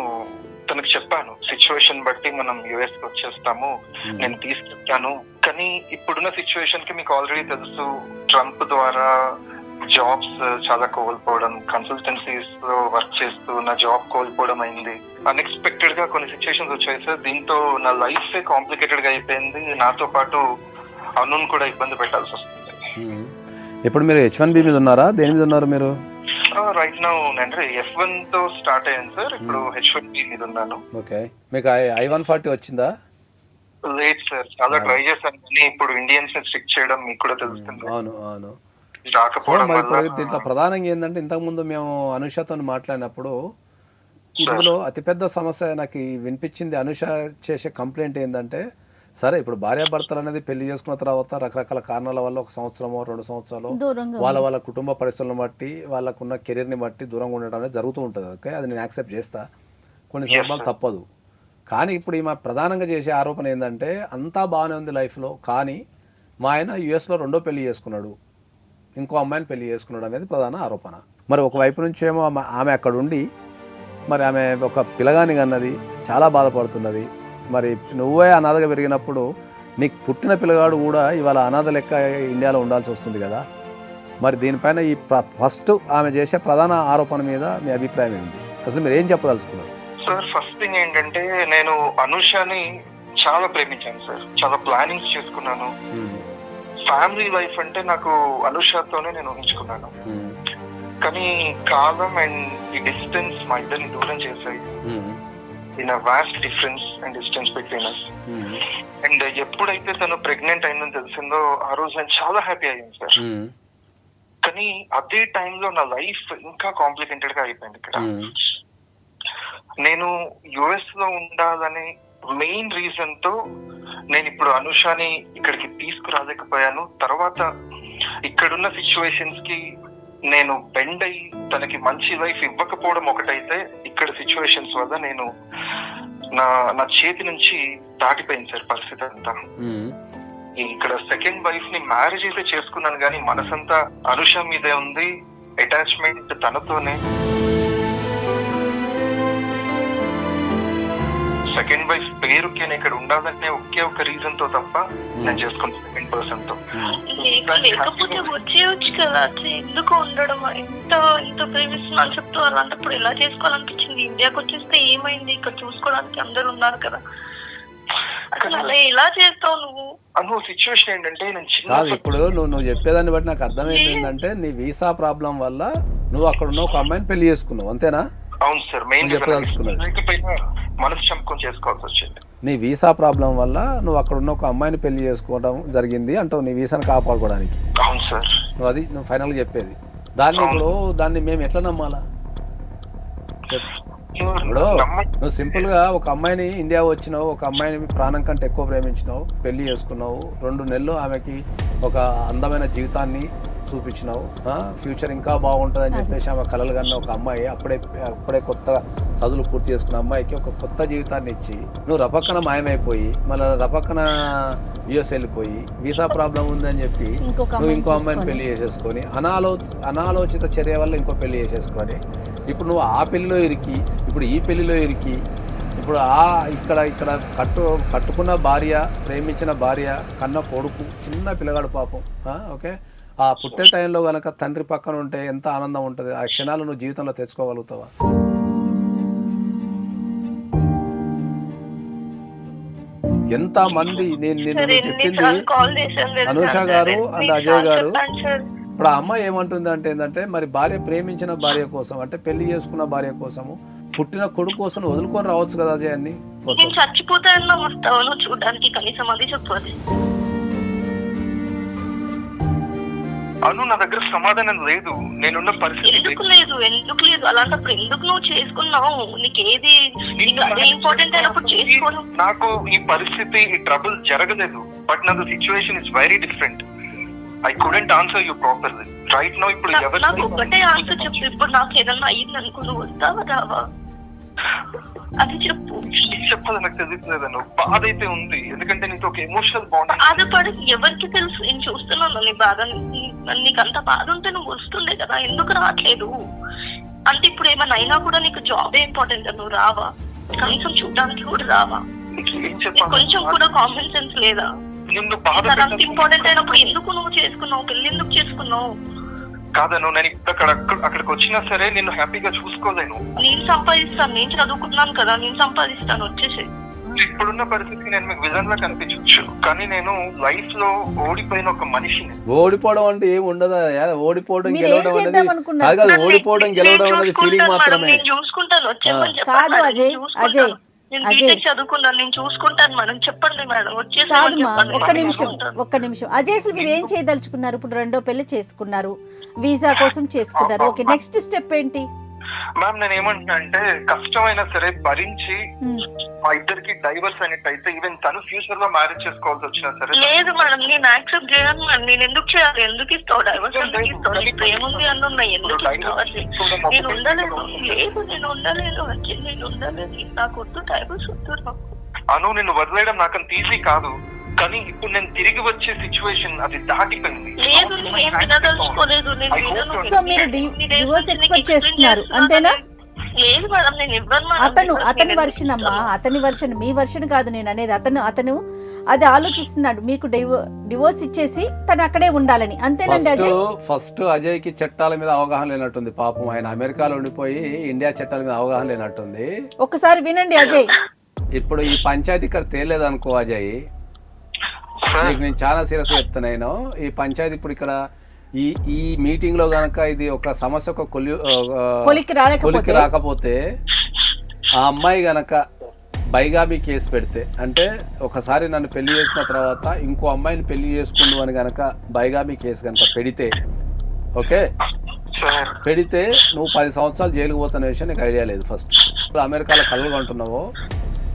Speaker 1: తనకు చెప్పాను, సిచ్యువేషన్ బట్టి మనం యుఎస్ కి వచ్చేస్తాము, నేను తీసుకెళ్తాను. కానీ ఇప్పుడున్న సిచ్యువేషన్ కి మీకు ఆల్రెడీ తెలుసు, ట్రంప్ ద్వారా జాబ్స్ చాలా కోల్పోవడం, కన్సల్టెన్సీస్ లో వర్క్ చేస్తూ నా జాబ్ కోల్పోవడం అయింది. అన్ఎక్స్పెక్టెడ్ గా కొన్ని సిచ్యువేషన్స్ వచ్చాయి సార్. దీంతో నా లైఫ్ కాంప్లికేటెడ్ గా అయిపోయింది. నాతో పాటు అనును కూడా ఇబ్బంది పెట్టాల్సి వస్తుంది.
Speaker 2: ఇప్పుడు మీరు H1B మీద ఉన్నారా, దేని మీద ఉన్నారు మీరు?
Speaker 1: రైట్ నౌ అంటే F1 తో స్టార్ట్ అయ్యాను సార్, ఇప్పుడు H1B మీద ఉన్నాను.
Speaker 2: ఓకే, మీకు I-140 వచ్చిందా?
Speaker 1: లేదు సార్, చాలా ట్రై చేశాను కానీ ఇప్పుడు ఇండియన్స్ ని స్ట్రిక్ట్ చేయడం మీకు కూడా తెలుస్తుంది.
Speaker 2: అవును అవును.
Speaker 1: రాకపోవడం
Speaker 2: మరి
Speaker 1: వల్ల
Speaker 2: ఇప్పుడు దీంట్లో ప్రధానంగా ఏంటంటే, ఇంతకుముందు మేము అనుషతో మాట్లాడినప్పుడు ఇందులో అతిపెద్ద సమస్య నాకు వినిపించింది. అనుష చేసే కంప్లైంట్ ఏంటంటే, సరే ఇప్పుడు భార్యాభర్తలు అనేది పెళ్లి చేసుకున్న తర్వాత రకరకాల కారణాల వల్ల 1 సంవత్సరమో 2 సంవత్సరాలు వాళ్ళ కుటుంబ పరిస్థితులను బట్టి వాళ్ళకున్న కెరీర్ని బట్టి దూరంగా ఉండడం అనేది జరుగుతూ ఉంటుంది. ఓకే, అది నేను యాక్సెప్ట్ చేస్తా, కొన్ని సందర్భాలు తప్పదు. కానీ ఇప్పుడు ఈమె ప్రధానంగా చేసే ఆరోపణ ఏంటంటే, అంతా బాగానే ఉంది లైఫ్లో, కానీ మా ఆయన యుఎస్లో 2వ పెళ్లి చేసుకున్నాడు, ఇంకో అమ్మాయిని పెళ్లి చేసుకున్నాడు అనేది ప్రధాన ఆరోపణ. మరి ఒకవైపు నుంచి ఏమో ఆమె అక్కడ ఉండి మరి ఆమె ఒక పిల్లగాని కన్నది, చాలా బాధపడుతున్నది. మరి నువ్వే అనాథగా పెరిగినప్పుడు నీకు పుట్టిన పిల్లగాడు కూడా ఇవాళ అనాథ లెక్క ఇండియాలో ఉండాల్సి వస్తుంది కదా. మరి దీనిపైన ఈ ఫస్ట్ ఆమె చేసే ప్రధాన ఆరోపణ మీద మీ అభిప్రాయం ఏంటి? అసలు మీరు ఏం చెప్పదలుచుకున్నారు?
Speaker 1: సార్, ఫస్ట్ థింగ్ ఏంటంటే, నేను అనుషని చాలా ప్రేమించాను సార్, చాలా ప్లానింగ్స్ చేసుకున్నాను. ఫ్యామిలీ లైఫ్ అంటే నాకు అనుషతోనే నేను ఊహించుకున్నాను. కానీ కాలం అండ్ ఈ డిస్టెన్స్ మా ఇద్దరిని దూరం చేశాయి. In a vast difference and distance between us. And ఎప్పుడైతే తను ప్రెగ్నెంట్ అయిందని తెలిసిందో ఆ రోజు నేను చాలా హ్యాపీ అయ్యాను సార్. కానీ అదే టైంలో నా లైఫ్ ఇంకా కాంప్లికేటెడ్ గా అయిపోయింది. ఇక్కడ నేను యుఎస్ లో ఉండాలనే మెయిన్ రీజన్ తో నేను ఇప్పుడు అనుషాని ఇక్కడికి తీసుకురాలేకపోయాను. తర్వాత ఇక్కడున్న సిచ్యువేషన్స్ కి నేను బెండ్ అయ్యి తనకి మంచి లైఫ్ ఇవ్వకపోవడం ఒకటైతే, ఇక్కడ సిచ్యువేషన్స్ వల్ల నేను నా చేతి నుంచి దాటిపోయింది సార్ పరిస్థితి అంతా. ఇక్కడ సెకండ్ వైఫ్ ని మ్యారేజ్ అయితే చేసుకున్నాను కానీ మనసంతా అనుష మీదే ఉంది, అటాచ్మెంట్ తనతోనే. సెకండ్ వైఫ్ పేరుకి నేను ఇక్కడ ఉండాలంటే ఒకే ఒక రీజన్ తో తప్ప నేను చేసుకున్నాను సెకండ్ పర్సన్ తో.
Speaker 3: లేకపోతే వచ్చేయచ్చు కదా, ఎందుకు ఉండడం? ఇంత ప్రేమిస్తున్నాను చెప్తూ అలాంటప్పుడు ఎలా చేసుకోవాలనిపించింది? ఇండియాకి వచ్చేస్తే ఏమైంది? ఇక్కడ చూసుకోవడానికి అందరు ఉన్నారు కదా, అసలు అలా ఎలా చేస్తావు నువ్వు?
Speaker 1: అను సిచ్యువేషన్ ఏంటంటే,
Speaker 2: కాదు ఇప్పుడు నువ్వు చెప్పేదాన్ని బట్టి నాకు అర్థమైంది ఏంటంటే, నీ వీసా ప్రాబ్లం వల్ల నువ్వు అక్కడ ఉన్న ఒక అమ్మాయిని పెళ్లి చేసుకున్నావు, అంతేనా?
Speaker 1: అవును సార్, మెయిన్ మనసు చంపుకొని చేసుకోవాల్సి వచ్చింది.
Speaker 2: నీ వీసా ప్రాబ్లం వల్ల నువ్వు అక్కడ ఉన్న ఒక అమ్మాయిని పెళ్లి చేసుకోవడం జరిగింది అంటావు, నీ వీసాను కాపాడుకోవడానికి.
Speaker 1: అవును సార్,
Speaker 2: నువ్వు ఫైనల్ చెప్పేది. దాన్ని మేము ఎట్లా నమ్మాలా? ఇప్పుడు నువ్వు సింపుల్ గా ఒక అమ్మాయిని ఇండియా వచ్చినావు, ఒక అమ్మాయిని ప్రాణం కంటే ఎక్కువ ప్రేమించినావు, పెళ్లి చేసుకున్నావు, 2 నెలలు ఆమెకి ఒక అందమైన జీవితాన్ని చూపించినావు, ఫ్యూచర్ ఇంకా బాగుంటుంది అని చెప్పేసి ఆమె కలలు కన్నా ఒక అమ్మాయి, అప్పుడే కొత్త చదువులు పూర్తి చేసుకున్న అమ్మాయికి ఒక కొత్త జీవితాన్ని ఇచ్చి నువ్వు రపక్కన మాయమైపోయి మళ్ళీ రపక్కన యుఎస్ వెళ్ళిపోయి వీసా ప్రాబ్లం ఉందని చెప్పి నువ్వు ఇంకో అమ్మాయిని పెళ్లి చేసేసుకొని అనాలోచిత చర్య వల్ల ఇంకో పెళ్లి చేసేసుకొని ఇప్పుడు నువ్వు ఆ పెళ్లిలో ఇరికి, ఇప్పుడు ఈ పెళ్లిలో ఇరికి, ఇప్పుడు ఇక్కడ కట్టుకున్న భార్య, ప్రేమించిన భార్య, కన్న కొడుకు, చిన్న పిల్లగాడు పాపం. ఓకే, ఆ పుట్టే టైంలో కనుక తండ్రి పక్కన ఉంటే ఎంత ఆనందం ఉంటుంది. ఆ క్షణాలు నువ్వు జీవితంలో తెచ్చుకోగలుగుతావా? ఎంత మంది నేను చెప్పింది అనూష గారు అండ్ అజయ్ గారు. ఇప్పుడు ఆ అమ్మాయి ఏమంటుంది అంటే ఏంటంటే, మరి భార్య ప్రేమించిన భార్య కోసం, అంటే పెళ్లి చేసుకున్న భార్య కోసము, పుట్టిన కొడుకు కోసం వదులుకొని రావచ్చు కదా అజయ్ అన్ని కోసం.
Speaker 3: చచ్చిపోతాను వస్తాను చూడడానికి, కనీసం అది చెప్పాలి.
Speaker 1: అను నా దగ్గర సమాధానం లేదు, నేనున్న పరిస్థితి
Speaker 3: ఎందుకు లేదు అలాంటప్పుడు ఎందుకు నువ్వు చేసుకున్నావు? నీకేది అదే ఇంపార్టెంట్ అయినప్పుడు చేసుకోను.
Speaker 1: నాకు ఈ పరిస్థితి, ఈ ట్రబుల్ జరగలేదు, బట్ నాకు situation is very different. I couldn't answer you properly right now. ఇప్పుడు
Speaker 3: నాకు ఒకటే ఆన్సర్ చెప్పు. ఇప్పుడు నాకు ఏదన్నా అయ్యింది అనుకో, నువ్వు వస్తావా రావా? అది చెప్పు.
Speaker 1: చెప్పాలి, నాకు తెలియట్లేదను. బాధ అయితే ఉంది, ఎందుకంటే నీకు ఒక ఎమోషనల్ బాండ్.
Speaker 3: బాధపడి ఎవరికి తెలుసు? నేను చూస్తున్నాను నీ బాధ. నీకు అంత బాధ ఉంటే నువ్వు వస్తుండే కదా, ఎందుకు రావట్లేదు? అంటే ఇప్పుడు ఏమైనా అయినా కూడా నీకు జాబే ఇంపార్టెంట్, నువ్వు రావా? కనీసం చూడడానికి కూడా రావా? కొంచెం కూడా కామన్ సెన్స్ లేదా? ఇంపార్టెంట్ అయినప్పుడు ఎందుకు నువ్వు చేసుకున్నావు? పెళ్లి ఎందుకు చేసుకున్నావు?
Speaker 1: కాదను, నేను అక్కడికి వచ్చినా సరే నిన్ను హ్యాపీగా చూసుకోలేను.
Speaker 3: నేను సంపాదిస్తాను, నేను చదువుకున్నాను కదా, నేను సంపాదిస్తాను, వచ్చేసి.
Speaker 1: ఇప్పుడున్న పరిస్థితికి నేను మీకు విజన్ లా కనిపించవచ్చు, కానీ నేను లైఫ్ లో ఓడిపోయిన ఒక మనిషిని.
Speaker 2: ఓడిపోవడం అంటే ఏమి ఉండదు, ఓడిపోవడం
Speaker 4: మీరు ఏం
Speaker 2: గెలవడం అనేది
Speaker 4: చేద్దాం అనుకున్నారు?
Speaker 2: కాదు, ఓడిపోవడం గెలవడం అనేది ఫీలింగ్ మాత్రమే.
Speaker 3: నేను చూసుకుంటాను, వచ్చేమని
Speaker 4: కాదు
Speaker 3: చెప్పండి.
Speaker 4: అజయ్,
Speaker 3: నేను చూసుకుంటాను.
Speaker 4: అజయ్,
Speaker 3: నేను
Speaker 4: అజయ్.
Speaker 3: బీటెక్ చదువుకున్నాను, నేను చూసుకుంటాను మేడం. చెప్పండి మేడం, వచ్చేసి
Speaker 4: కాదుమా, ఒక్క నిమిషం అజయ్, అసలు మీరు ఏం చేయదలుచుకున్నారు? ఇప్పుడు రెండో పెళ్లి చేసుకున్నారు, వీసా కోసం చేసుకున్నారు, ఓకే, నెక్స్ట్ స్టెప్ ఏంటి?
Speaker 1: మ్యామ్ నేను ఏమంటున్నా అంటే కష్టమైనా సరే భరించి మా ఇద్దరికి డైవర్స్ అయినట్టయితే ఈవెన్ తను ఫ్యూచర్ లో మ్యారేజ్ చేసుకోవాల్సి వచ్చినా సరే.
Speaker 3: లేదు మేడం, నేను యాక్సెప్ట్ చేయను మేడం. నేను ఎందుకు చేయాలి? ఎందుకు ఇస్తావు డైవర్స్? ఎందుకు ఇస్తావు? నీకు ప్రేమ ఉంది అన్న ఎందుకు ఇస్తావు? నేను ఉండలేదు. లేదు నేను ఉండలేదు, నేను ఉండలేదు. నాకు వద్దు డైవర్స్, వద్దు నాకు.
Speaker 1: అను నిన్ను వదిలేయడం నాకంత ఈజీ కాదు, కానీ ఇప్పుడు నేను తిరిగి వచ్చే సిచ్యువేషన్ అది దాటిపోయింది.
Speaker 3: లేదు నేను ఏం వినదలుచుకోలేదు. నేను వినను.
Speaker 4: సో మీరు డివోర్స్ ఎక్స్పెక్ట్ చేస్తున్నారు అంతేనా?
Speaker 3: లేదు మేడం, నేను ఇవ్వను మేడం.
Speaker 4: అతని వర్షన్ అమ్మా, అతని వర్షన్, మీ వర్షన్ కాదు నేను అనేది. అతను అది ఆలోచిస్తున్నాడు, మీకు డివోర్స్ ఇచ్చేసి తను అక్కడే ఉండాలని, అంతేనండి అజయ్?
Speaker 2: ఫస్ట్ అజయ్ కి చట్టాల మీద అవగాహన లేనట్టుంది పాపం, ఆయన అమెరికాలో ఉండిపోయి ఇండియా చట్టాల మీద అవగాహన లేనట్టుంది.
Speaker 4: ఒకసారి వినండి అజయ్.
Speaker 2: ఇప్పుడు ఈ పంచాయతీ ఇక్కడ తేలేదు అనుకో అజయ్, నీకు నేను చాలా సీరియస్ చెప్తున్నాను. ఈ పంచాయతీ ఇప్పుడు ఇక్కడ ఈ మీటింగ్ లో గనక ఇది ఒక సమస్య ఒక కొలికి రాకపోతే ఆ అమ్మాయి గనక బైగామి కేసు పెడితే, అంటే ఒకసారి నన్ను పెళ్లి చేసిన తర్వాత ఇంకో అమ్మాయిని పెళ్లి చేసుకుండు అని గనక బైగామి కేసు గనక పెడితే, ఓకే, పెడితే నువ్వు 10 సంవత్సరాలు జైలుకు పోతున్న విషయం నీకు ఐడియా లేదు. ఫస్ట్ అమెరికాలో కలలు అంటున్నావో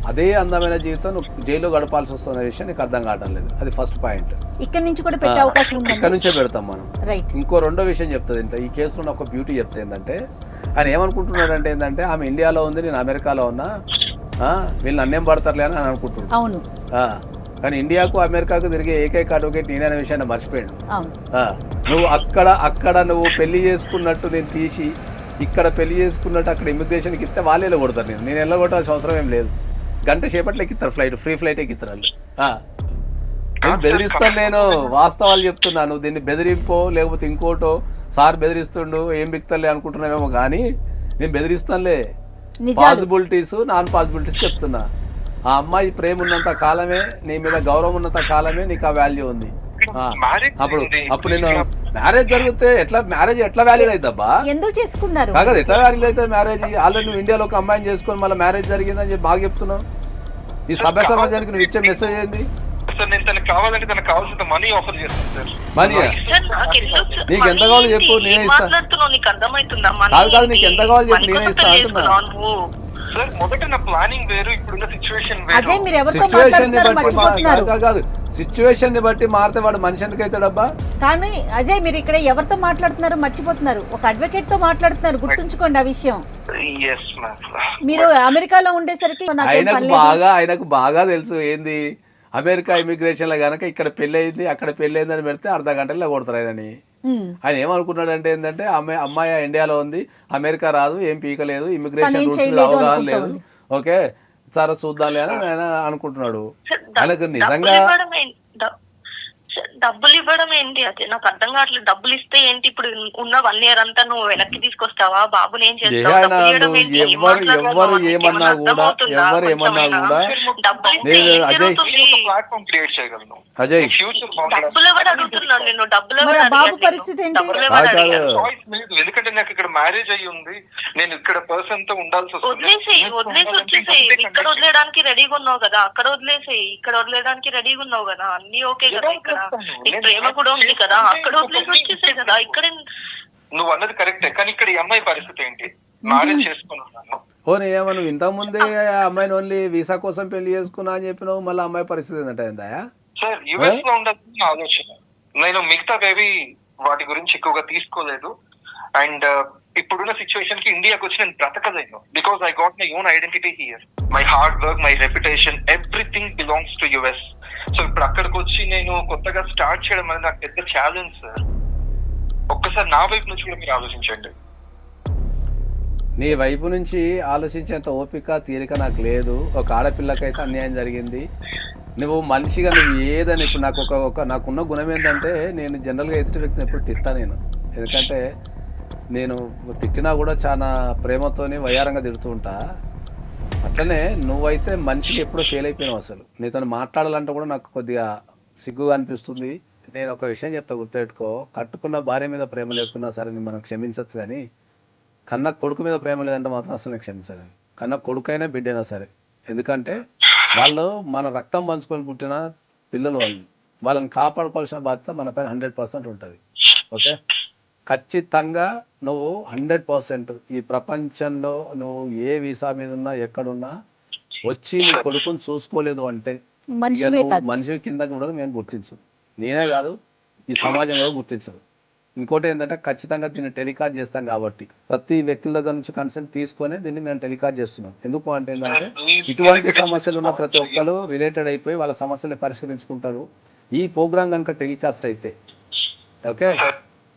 Speaker 2: అదే అందమైన జీవితం నువ్వు జైల్లో గడపాల్సి వస్తున్న విషయం నీకు అర్థం కావడం లేదు. అది ఫస్ట్ పాయింట్.
Speaker 4: ఇక్కడ నుంచి కూడా పెట్టే అవకాశం ఉంది,
Speaker 2: ఇక్కడ నుంచే పెడతాం మనం.
Speaker 4: రైట్.
Speaker 2: ఇంకో రెండో విషయం చెప్తుంది ఇంత ఈ కేసులో ఒక బ్యూటీ చెప్తే ఏంటంటే, ఆయన ఏమనుకుంటున్నాడు అంటే ఏంటంటే ఆమె ఇండియాలో ఉంది, నేను అమెరికాలో ఉన్నా, వీళ్ళు నన్నేం పడతారులే అని అనుకుంటున్నాడు.
Speaker 4: అవును.
Speaker 2: కానీ ఇండియాకు అమెరికాకు తిరిగే ఏకైక అడ్వకేట్ నేనే అనే విషయాన్ని మర్చిపోయాడు. నువ్వు అక్కడ నువ్వు పెళ్లి చేసుకున్నట్టు నేను తీసి ఇక్కడ పెళ్లి చేసుకున్నట్టు అక్కడ ఇమిగ్రేషన్కి ఇస్తే వాళ్ళే వెళ్ళగొడతారు. నేను వెళ్ళగొట్టాల్సిన అవసరం ఏం లేదు. గంట సేపట్లో ఎక్కిస్తారు ఫ్లైట్, ఫ్రీ ఫ్లైట్ ఎక్కిస్తారు వాళ్ళు. నేను బెదిరిస్తాను, నేను వాస్తవాలు చెప్తున్నాను. దీన్ని బెదిరింపో లేకపోతే ఇంకోటో సార్ బెదిరిస్తుండు ఏం బిక్తలే అనుకుంటున్నావేమో, కానీ నేను బెదిరిస్తానులే. పాసిబిలిటీస్ నాన్ పాసిబిలిటీస్ చెప్తున్నా. ఆ అమ్మాయి ప్రేమ ఉన్నంత కాలమే, నీ మీద గౌరవం ఉన్నంత కాలమే నీకు ఆ వాల్యూ ఉంది. అప్పుడు నేను మ్యారేజ్ జరిగితే మ్యారేజ్ ఎట్లా వాల్యూ అవుతుందబ్బా?
Speaker 4: ఎందుకు చేసుకున్నారు
Speaker 2: కాదు, ఎట్లా వాల్యూ అవుతుంది మ్యారేజ్? ఆల్రెడీ నువ్వు ఇండియాలో ఒక అమ్మాయిని చేసుకొని మళ్ళీ మ్యారేజ్ జరిగిందని చెప్పి బాగా చెప్తున్నావు. ఈ సభ్య సమాజానికి నువ్వు ఇచ్చే మెసేజ్ ఏంది?
Speaker 1: నేను తనకు కావాలంటే తనకు కావాల్సిన మనీ ఆఫర్ చేస్తాను సార్.
Speaker 2: మనీయా? నీకు ఎంత కావాలో చెప్పు, నేనే ఇస్తాను. కాదు, నీకు ఎంత కావాలో చెప్పు, నేనే ఇస్తాను అంటున్నా.
Speaker 1: సార్ మొదట నా ప్లానింగ్ వేరు, ఇప్పుడున్న సిచ్యువేషన్
Speaker 4: అజయ్, మీరు ఎవరితో
Speaker 2: సిచ్యువేషన్ ని
Speaker 4: మాట్లాడుతున్నారు?
Speaker 2: బట్టి కాదు, సిచ్యువేషన్ ని బట్టి మారితే వాడు మనిషి ఎందుకు అవుతాడబ్బా?
Speaker 4: కానీ అజయ్, మీరు ఇక్కడ ఎవరితో మాట్లాడుతున్నారు మర్చిపోతున్నారు. ఒక అడ్వకేట్ తో మాట్లాడుతున్నారు, గుర్తుంచుకోండి ఆ విషయం. మీరు అమెరికాలో ఉండేసరికి
Speaker 2: ఆయనకు బాగా తెలుసు ఏంది అమెరికా ఇమిగ్రేషన్ లో గనక ఇక్కడ పెళ్లి అయింది అక్కడ పెళ్లి అయిందని పెడితే అర్ధ గంటలో కొడతారు ఆయనని. ఆయన ఏమనుకున్నాడు అంటే ఏంటంటే అమ్మాయి ఇండియాలో ఉంది, అమెరికా రాదు, ఏం పీకలేదు, ఇమిగ్రేషన్ రూల్స్ మీద అవగాహన లేదు, ఓకే సరే చూద్దాంలే అని ఆయన అనుకుంటున్నాడు. ఆయనకు నిజంగా
Speaker 3: డబ్బులు ఇవ్వడం ఏంటి? అది నాకు అర్థం కావట్లేదు. డబ్బులు ఇస్తే ఏంటి? ఇప్పుడు ఉన్న 1 year అంతా నువ్వు వెనక్కి తీసుకొస్తావా? బాబుని ఏం చేస్తావు?
Speaker 2: ఎవరు ఏమన్నా కూడా అజయ్
Speaker 3: డబ్బులు ఎవరు అడుగుతున్నాడు? నేను డబ్బులు
Speaker 4: బాబు పరిస్థితి ఏంటి?
Speaker 1: ఎందుకంటే నాకు ఇక్కడ మ్యారేజ్ అయ్యి ఉంది, నేను ఇక్కడ పర్సన్ తో ఉండాల్సి వస్తుంది.
Speaker 3: వదిలేసి వచ్చేసేయి. ఇక్కడ వదిలేయడానికి రెడీగా ఉన్నావు కదా, అక్కడ వదిలేసేయి. ఇక్కడ వదిలేయడానికి రెడీగా ఉన్నావు కదా, అన్ని ఓకే కదా, ఇక్కడ ప్రేమ కూడా ఉంది కదా, అక్కడ వదిలేసి వచ్చేసాయి కదా. ఇక్కడ
Speaker 1: నువ్వు అన్నది కరెక్టే, కానీ ఇక్కడ ఈ అమ్మాయి పరిస్థితి ఏంటి? మ్యారేజ్ చేసుకున్నాను.
Speaker 2: నువ్వు ఇంతకుముందే అమ్మాయిని ఓన్లీ వీసా కోసం పెళ్లి చేసుకున్నా అని చెప్పినావు, మళ్ళీ అమ్మాయి పరిస్థితి ఏంటంటే
Speaker 1: సార్ యుఎస్ లో ఉండాల్సిన ఆలోచన. నేను మిగతావేవి వాటి గురించి ఎక్కువగా తీసుకోలేదు. అండ్ ఇప్పుడున్న సిచ్యువేషన్ కి ఇండియాకి వచ్చి నేను బ్రతకలేను. Because I got my own identity here. My hard work, my reputation, everything belongs to US. So ఇప్పుడు అక్కడికి వచ్చి నేను కొత్తగా స్టార్ట్ చేయడం అనేది నాకు పెద్ద ఛాలెంజ్ సార్. ఒక్కసారి నా వైపు నుంచి కూడా మీరు ఆలోచించండి.
Speaker 2: నీ వైపు నుంచి ఆలోచించేంత ఓపిక తీరిక నాకు లేదు. ఒక ఆడపిల్లకైతే అన్యాయం జరిగింది. నువ్వు మనిషిగా నువ్వు ఏదని ఇప్పుడు నాకు నాకున్న గుణం ఏంటంటే నేను జనరల్గా ఎదుటి వ్యక్తిని ఎప్పుడు తిట్టా. ఎందుకంటే నేను తిట్టినా కూడా చాలా ప్రేమతోని వయ్యారంగా తిడుతూ ఉంటా. అట్లా అట్లనే నువ్వైతే మనిషికి ఎప్పుడో ఫెయిల్ అయిపోయినావు. అసలు నీతో మాట్లాడాలంటే కూడా నాకు కొద్దిగా సిగ్గుగా అనిపిస్తుంది. నేను ఒక విషయం చెప్తా, గుర్తుపెట్టుకో. కట్టుకున్న భార్య మీద ప్రేమ లేకున్నా సరే మనం క్షమించచ్చు, కానీ కన్న కొడుకు మీద ప్రేమ లేదంటే మాత్రం అసలు నేను క్షమించాలి. కన్న కొడుకైనా బిడ్డైనా సరే. ఎందుకంటే వాళ్ళు మన రక్తం పంచుకొని పుట్టిన పిల్లలు, వాళ్ళని కాపాడుకోవాల్సిన బాధ్యత మన పైన 100% ఉంటుంది. ఓకే, ఖచ్చితంగా నువ్వు 100% ఈ ప్రపంచంలో నువ్వు ఏ వీసా మీద ఉన్నా ఎక్కడున్నా వచ్చి నీ కొడుకుని చూసుకోలేదు అంటే మనిషి కింద కూడా మేము గుర్తించు. నేనే కాదు, ఈ సమాజం కూడా గుర్తించదు. ఇంకోటి ఏంటంటే ఖచ్చితంగా దీన్ని టెలికాస్ట్ చేస్తాం కాబట్టి ప్రతి వ్యక్తుల దగ్గర నుంచి కన్సెంట్ తీసుకొని దీన్ని మేము టెలికాస్ట్ చేస్తున్నాం. ఎందుకు అంటే ఏంటంటే ఇటువంటి సమస్యలు ఉన్న ప్రతి ఒక్కరు రిలేటెడ్ అయిపోయి వాళ్ళ సమస్యలు పరిష్కరించుకుంటారు. ఈ ప్రోగ్రామ్ కనుక టెలికాస్ట్ అయితే ఓకే,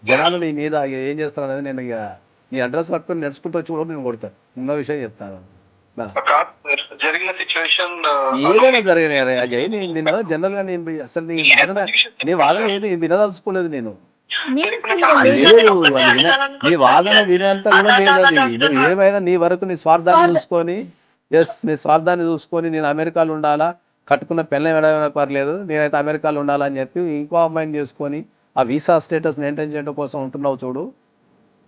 Speaker 2: జనాలు నీ మీద ఏం చేస్తారు అనేది నేను ఇక నీ అడ్రస్ పట్టుకొని నడుచుకుంటూ వచ్చి కూడా నేను కొడతాను. ఉన్న విషయం చెప్తాను. ఏదైనా జరిగినాయి అజయ్, నేను జనరల్ గా నేను అసలు నీ వాదన ఏది వినదలుచుకోలేదు. నేను లేదు, నీ వాదన వినేంత కూడా లేదు. అది నువ్వు ఏమైనా నీ వరకు నీ స్వార్థాన్ని చూసుకొని, నీ స్వార్థాన్ని చూసుకొని నేను అమెరికాలో ఉండాలా, కట్టుకున్న పెళ్ళం ఎడమైనా పర్లేదు, నేనైతే అమెరికాలో ఉండాలని చెప్పి ఇంకో అమ్మాయిని చేసుకొని ఆ వీసా స్టేటస్ మెయింటైన్ చేయడం కోసం ఉంటున్నావు చూడు,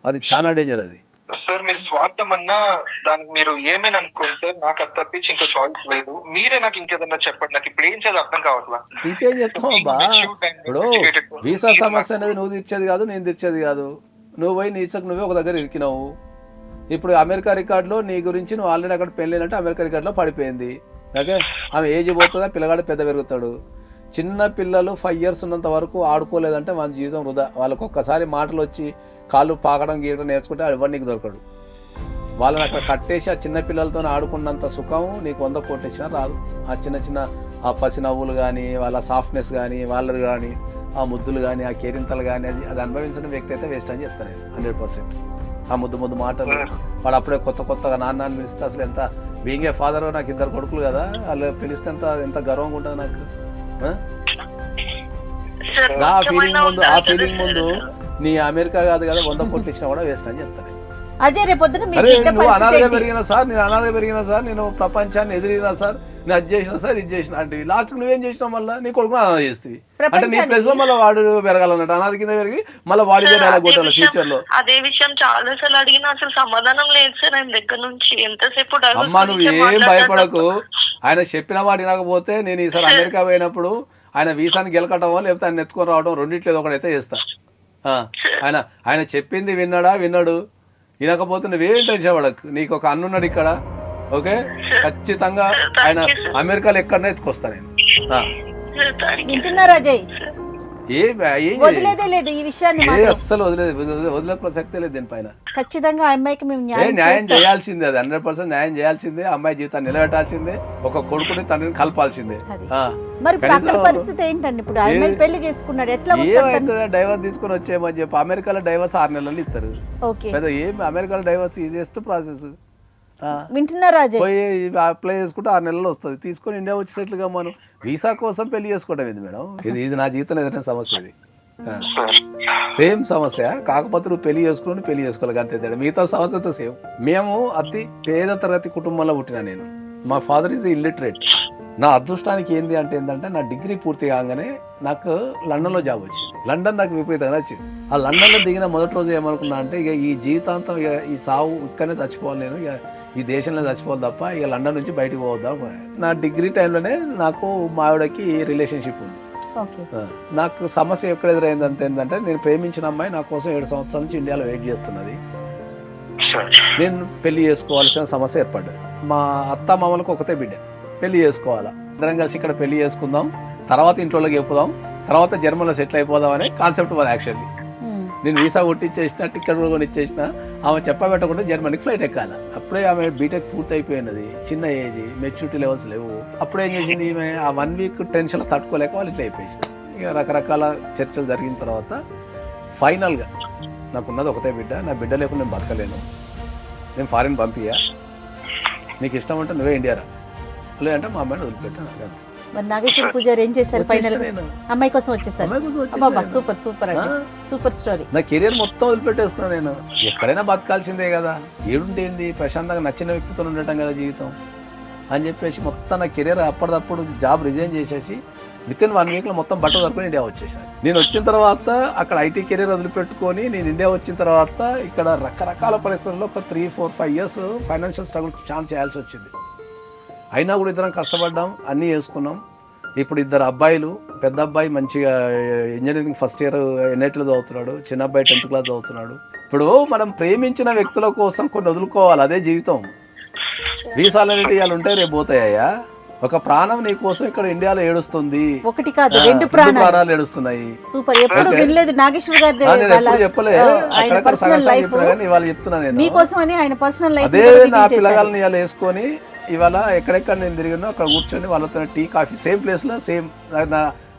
Speaker 2: అది చాలా డేంజర్. అది
Speaker 1: సార్ మీరు స్వార్థం అన్నా దానికి మీరు ఏమైనా అనుకుంటే నాకు అది తప్పించి ఇంకా చాయిస్ లేదు. మీరే నాకు ఇంకేదన్నా చెప్పండి, నాకు ఇప్పుడు ఏం చేయాలి అర్థం కావట్లా.
Speaker 2: ఇంకేం చెప్తావు బా? ఇప్పుడు వీసా సమస్య అనేది నువ్వు తీర్చేది కాదు, నేను తీర్చేది కాదు. నువ్వు పోయి నీచకు నువ్వే ఒక దగ్గర ఇరికినావు. ఇప్పుడు అమెరికా రికార్డులో నీ గురించి నువ్వు ఆల్రెడీ అక్కడ పెళ్ళినంటే అమెరికా రికార్డులో పడిపోయింది. ఓకే, ఆమె ఏజ్ పోతుందా, పిల్లగాడు పెద్ద పెరుగుతాడు. చిన్న పిల్లలు 5 years ఉన్నంత వరకు ఆడుకోలేదంటే మన జీవితం వృధా. వాళ్ళకు ఒక్కసారి మాటలు వచ్చి కాళ్ళు పాకడం గీయడం నేర్చుకుంటే ఎవరు నీకు దొరకడు. వాళ్ళని అక్కడ కట్టేసి ఆ చిన్న పిల్లలతో ఆడుకున్నంత సుఖం నీకు 100 కోట్లు ఇచ్చినా రాదు. ఆ చిన్న చిన్న ఆ పసి నవ్వులు కానీ, వాళ్ళ సాఫ్ట్నెస్ కానీ, వాళ్ళది కానీ, ఆ ముద్దులు కానీ, ఆ కేరింతలు కానీ, అది అనుభవించిన వ్యక్తి అయితే వేస్ట్ అని చెప్తాను నేను 100%. ఆ ముద్దు మాటలు, వాడు అప్పుడే కొత్తగా నాన్న పిలిస్తే అసలు ఎంత బీయింగ్ ఏ ఫాదర్, నాకు 2 కొడుకులు కదా, వాళ్ళు పిలిస్తే ఎంత గర్వంగా ఉంటుంది నాకు. ఆ ఫీలింగ్ ముందు నీ అమెరికా కాదు కదా 100 కోట్లు ఇచ్చినా కూడా వేస్ట్ అని చెప్తాను.
Speaker 4: అజయ్ రేపొద్దున
Speaker 2: నువ్వు అనాథగా పెరిగినా సార్, నేను అనాథగా పెరిగినా సార్, నేను ప్రపంచాన్ని ఎదిరినా సార్, నేను అది చేసినా సార్, ఇది చేసిన అంటే లాస్ట్ నువ్వేం చేసినావు, మళ్ళీ నీ కొడుకు అనాథ చేస్తుంది అంటే నీ ప్లేస్ లో మళ్ళీ వాడు పెరగాలన్నట్టు. అనాథ కింద పెరిగి మళ్ళీ వాడిదే డైలాగ్ కొట్టాలి ఫ్యూచర్ లో.
Speaker 3: అదే విషయం చాలా సార్లు అడిగినా అసలు సమాధానం లేదు సార్ ఆయన దగ్గర నుంచి. ఎంతసేపు
Speaker 2: అమ్మా నువ్వు ఏం భయపడకు, ఆయన చెప్పిన మాట వినకపోతే నేను ఈసారి అమెరికా పోయినప్పుడు ఆయన వీసాని గెలకటమో లేకపోతే ఆయన ఎత్తుకొని రావడం రెండిట్లేదు ఒకడైతే చేస్తా. ఆయన చెప్పింది విన్నాడు, వినకపోతే నువ్వేం టెన్షన్ పడకు. నీకు ఒక అన్నున్నాడు ఇక్కడ. ఓకే, ఖచ్చితంగా ఆయన అమెరికాలో ఎక్కడనే ఎత్తుకొస్తా నేను.
Speaker 4: వింటున్నారా అజయ్?
Speaker 2: అస్సలు వదిలే ప్రసక్తే లేదు దీనిపైన.
Speaker 4: ఖచ్చితంగా అమ్మాయికి మేము
Speaker 2: న్యాయం చేయాల్సిందే, అది 100% న్యాయం చేయాల్సిందే. అమ్మాయి జీవితాన్ని నిలబెట్టాల్సిందే, ఒక కొడుకుని తండ్రిని కలపాల్సిందే.
Speaker 4: మరి పరిస్థితి ఏంటండి? ఇప్పుడు అమ్మాయిని పెళ్లి చేసుకున్నాడు, ఎట్లా
Speaker 2: ఏమైతుందా? డైవర్స్ తీసుకుని వచ్చేయమని చెప్పి అమెరికాలో డైవర్స్ 6 నెలలు ఇస్తారు. ఏం అమెరికాలో డైవర్స్ ఈజియెస్ట్ ప్రాసెస్.
Speaker 4: వింటున్నారా
Speaker 2: పోయి అప్లై చేసుకుంటే 6 నెలలు వస్తుంది. తీసుకొని ఇండియా వచ్చి సెటిల్ గా మనం వీసా కోసం పెళ్లి చేసుకోవడం ఇది మేడం. ఇది నా జీవితంలో ఎదురైన సమస్య. ఇది సేమ్ సమస్య, కాకపోతే నువ్వు పెళ్లి చేసుకోవాలి అంతే తేడా. మిగతా సమస్యతో సేమ్. మేము అతి పేద తరగతి కుటుంబంలో పుట్టినా నేను. మా ఫాదర్ ఈజ్ ఇల్లిటరేట్. నా అదృష్టానికి ఏంటంటే నా డిగ్రీ పూర్తి కాగానే నాకు లండన్లో జాబ్ వచ్చింది. లండన్ నాకు విపరీతంగా నచ్చింది. ఆ లండన్లో దిగిన మొదటి రోజు ఏమనుకున్నా అంటే ఇక ఈ జీవితాంతం ఇక ఈ సావు ఇక్కడనే చచ్చిపోవాలి, నేను ఇక ఈ దేశంలో చచ్చిపోవాలి తప్ప ఇక లండన్ నుంచి బయటకు పోవద్దాం. నా డిగ్రీ టైంలోనే నాకు మా ఆవిడకి రిలేషన్షిప్ ఉంది. నాకు సమస్య ఎక్కడ ఎదురైందంటే ఏంటంటే నేను ప్రేమించిన అమ్మాయి నా కోసం 7 సంవత్సరాల నుంచి ఇండియాలో వెయిట్ చేస్తున్నది. నేను పెళ్లి చేసుకోవాల్సిన సమస్య ఏర్పడ్డది. మా అత్త మామలకు ఒకతే బిడ్డ, పెళ్లి చేసుకోవాలా, అందరం కలిసి ఇక్కడ పెళ్లి చేసుకుందాం, తర్వాత ఇంట్లోకి చెప్పుదాం, తర్వాత జర్మన్లో సెటిల్ అయిపోదాం అనే కాన్సెప్ట్ మాది. యాక్చువల్లీ నేను వీసా కొట్టించేసిన, టికెట్ కూడా కొనిచ్చేసిన, ఆమె చెప్పబెట్టకుండా జర్మనీకి ఫ్లైట్ ఎక్కాలి. అప్పుడే ఆమె బీటెక్ పూర్తి అయిపోయినది, చిన్న ఏజ్, మెచ్యూరిటీ లెవెల్స్ లేవు. అప్పుడే ఏం చేసింది ఈమె, ఆ 1 week టెన్షన్ తట్టుకోలేక వాళ్ళు ఇట్లా అయిపోయింది. ఇక రకరకాల చర్చలు జరిగిన తర్వాత ఫైనల్గా నాకున్నది ఒకటే బిడ్డ, నా బిడ్డ లేకుండా నేను బతకలేను, నేను ఫారిన్ పంపియా, నీకు ఇష్టం అంటే నువ్వే ఇండియా రా అంటే మా అమ్మాయిని వదిలిపెట్టాను.
Speaker 4: మరి నాగేశ్వర పూజారి ఏం చేశారు? ఫైనల్ అమ్మాయి కోసం వచ్చేసారు. సూపర్ సూపర్ అండి, సూపర్ స్టోరీ.
Speaker 2: నా కెరీర్ మొత్తం వదిలిపెట్టేసుకున్నాను నేను. ఎక్కడైనా బతకాల్సిందే కదా, ఏడుంటేంది, ప్రశాంతంగా నచ్చిన వ్యక్తితో ఉండటం కదా జీవితం. అని చెప్పేసి మొత్తం నా కెరీర్ అప్పటిదప్పుడు జాబ్ రిజైన్ చేసేసి వితిన్ 1 వీక్లో మొత్తం బట్ట దొరుకుని ఇండియా వచ్చేసాను. నేను వచ్చిన తర్వాత అక్కడ ఐటీ కెరీర్ వదిలిపెట్టుకొని నేను ఇండియా వచ్చిన తర్వాత ఇక్కడ రకరకాల పరిస్థితుల్లో ఒక 3-4-5 ఇయర్స్ ఫైనాన్షియల్ స్ట్రగుల్ ఛాన్స్ చేయాల్సి వచ్చింది. అయినా కూడా ఇద్దరం కష్టపడ్డాం, అన్నీ చేసుకున్నాం. ఇప్పుడు 2 అబ్బాయిలు, పెద్ద అబ్బాయి మంచిగా ఇంజనీరింగ్ ఫస్ట్ ఇయర్ ఎన్ఐటీలో చదువుతున్నాడు, చిన్న అబ్బాయి 10th క్లాస్ చదువుతున్నాడు. ఇప్పుడు మనం ప్రేమించిన వ్యక్తుల కోసం కొన్ని వదులుకోవాలి, అదే జీవితం. వీసాలు అనేవి ఇవాళ ఉంటాయి, రేపు పోతాయా? ఒక ప్రాణం నీ కోసం ఇక్కడ ఇండియాలో ఏడుస్తుంది,
Speaker 4: ఒకటి కాదు 2
Speaker 2: ప్రాణాలు ఏడుస్తున్నాయి.
Speaker 4: సూపర్. ఎప్పుడు వినలేదు నాగేశ్వర్ గారి
Speaker 2: చెప్పలే, ఇవాళ చెప్తున్నా నేను
Speaker 4: మీకోసమని ఆయన పర్సనల్ లైఫ్.
Speaker 2: అదే నా పిల్లగాళ్ళని ఇవాళ వేసుకొని ఇవాళ ఎక్కడెక్కడ నేను తిరిగినో అక్కడ కూర్చొని వాళ్ళతో టీ కాఫీ సేమ్ ప్లేస్ లో సేమ్.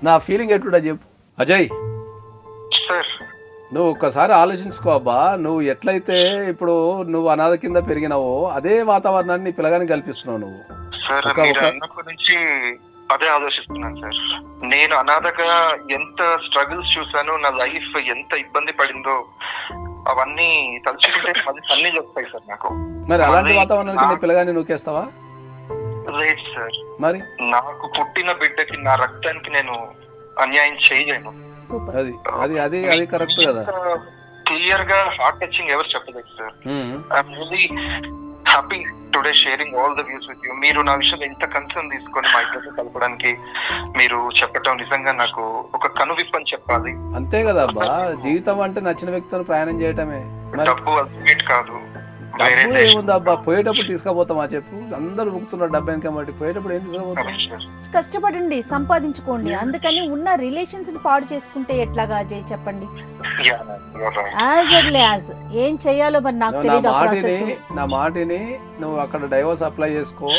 Speaker 2: నా ఫీలింగ్ ఎట్లుంటా చెప్పు అజయ్. నువ్వు ఒక్కసారి ఆలోచించుకో అబ్బా, నువ్వు ఎట్లయితే ఇప్పుడు నువ్వు అనాథ కింద పెరిగినావో అదే వాతావరణాన్ని నీ పిల్లగానికి కల్పిస్తున్నావు నువ్వు.
Speaker 1: నుంచి అదే ఆలోచిస్తున్నాను సార్. నేను అనాథగా ఎంత స్ట్రగుల్స్ చూసాను, నా లైఫ్ ఎంత ఇబ్బంది పడిందో అవన్నీ తలుచుకుంటే అన్ని చెప్తాయి సార్ నాకు.
Speaker 2: మరి అలాంటి వాతావరణానికి నీ పిల్లగాన్ని నూకేస్తావా?
Speaker 1: లేదు సార్,
Speaker 2: మరి
Speaker 1: నాకు పుట్టిన బిడ్డకి నా రక్తానికి నేను అన్యాయం చేయలేను.
Speaker 2: అది అది అది అది కరెక్ట్ కదా.
Speaker 1: క్లియర్ గా హార్ట్ టచింగ్ ఎవరు చెప్పలేదు sir. I'm really happy today sharing all the views with you. మీరు నా విషయంలో ఇంత కన్సర్న్ తీసుకొని మా ఇద్దరు కలపడానికి మీరు చెప్పటం నిజంగా నాకు ఒక కనువిప్పని చెప్పాలి.
Speaker 2: అంతే కదా అబ్బా, జీవితం అంటే నచ్చిన వ్యక్తితో ప్రయాణం చేయటమే.
Speaker 1: డబ్బు అల్టిమేట్ కాదు.
Speaker 2: డబ్బు ఏముంది అబ్బా, పోయేటప్పుడు తీసుకుపోతామా చెప్పు? అందరు ముక్కుతున్నారు డబ్బు వెనక బట్టి, పోయేటప్పుడు ఏం తీసుకుపోతాం?
Speaker 4: కష్టపడండి, సంపాదించుకోండి. అందుకని ఉన్న రిలేషన్స్ ని పాడు చేసుకుంటే ఎట్లాగా అజయ్ చెప్పండి. ఏం చెయ్యాలో మరి నాకు తెలియదు.
Speaker 2: నా మాటిని నువ్వు అక్కడ డైవర్స్ అప్లై చేసుకో.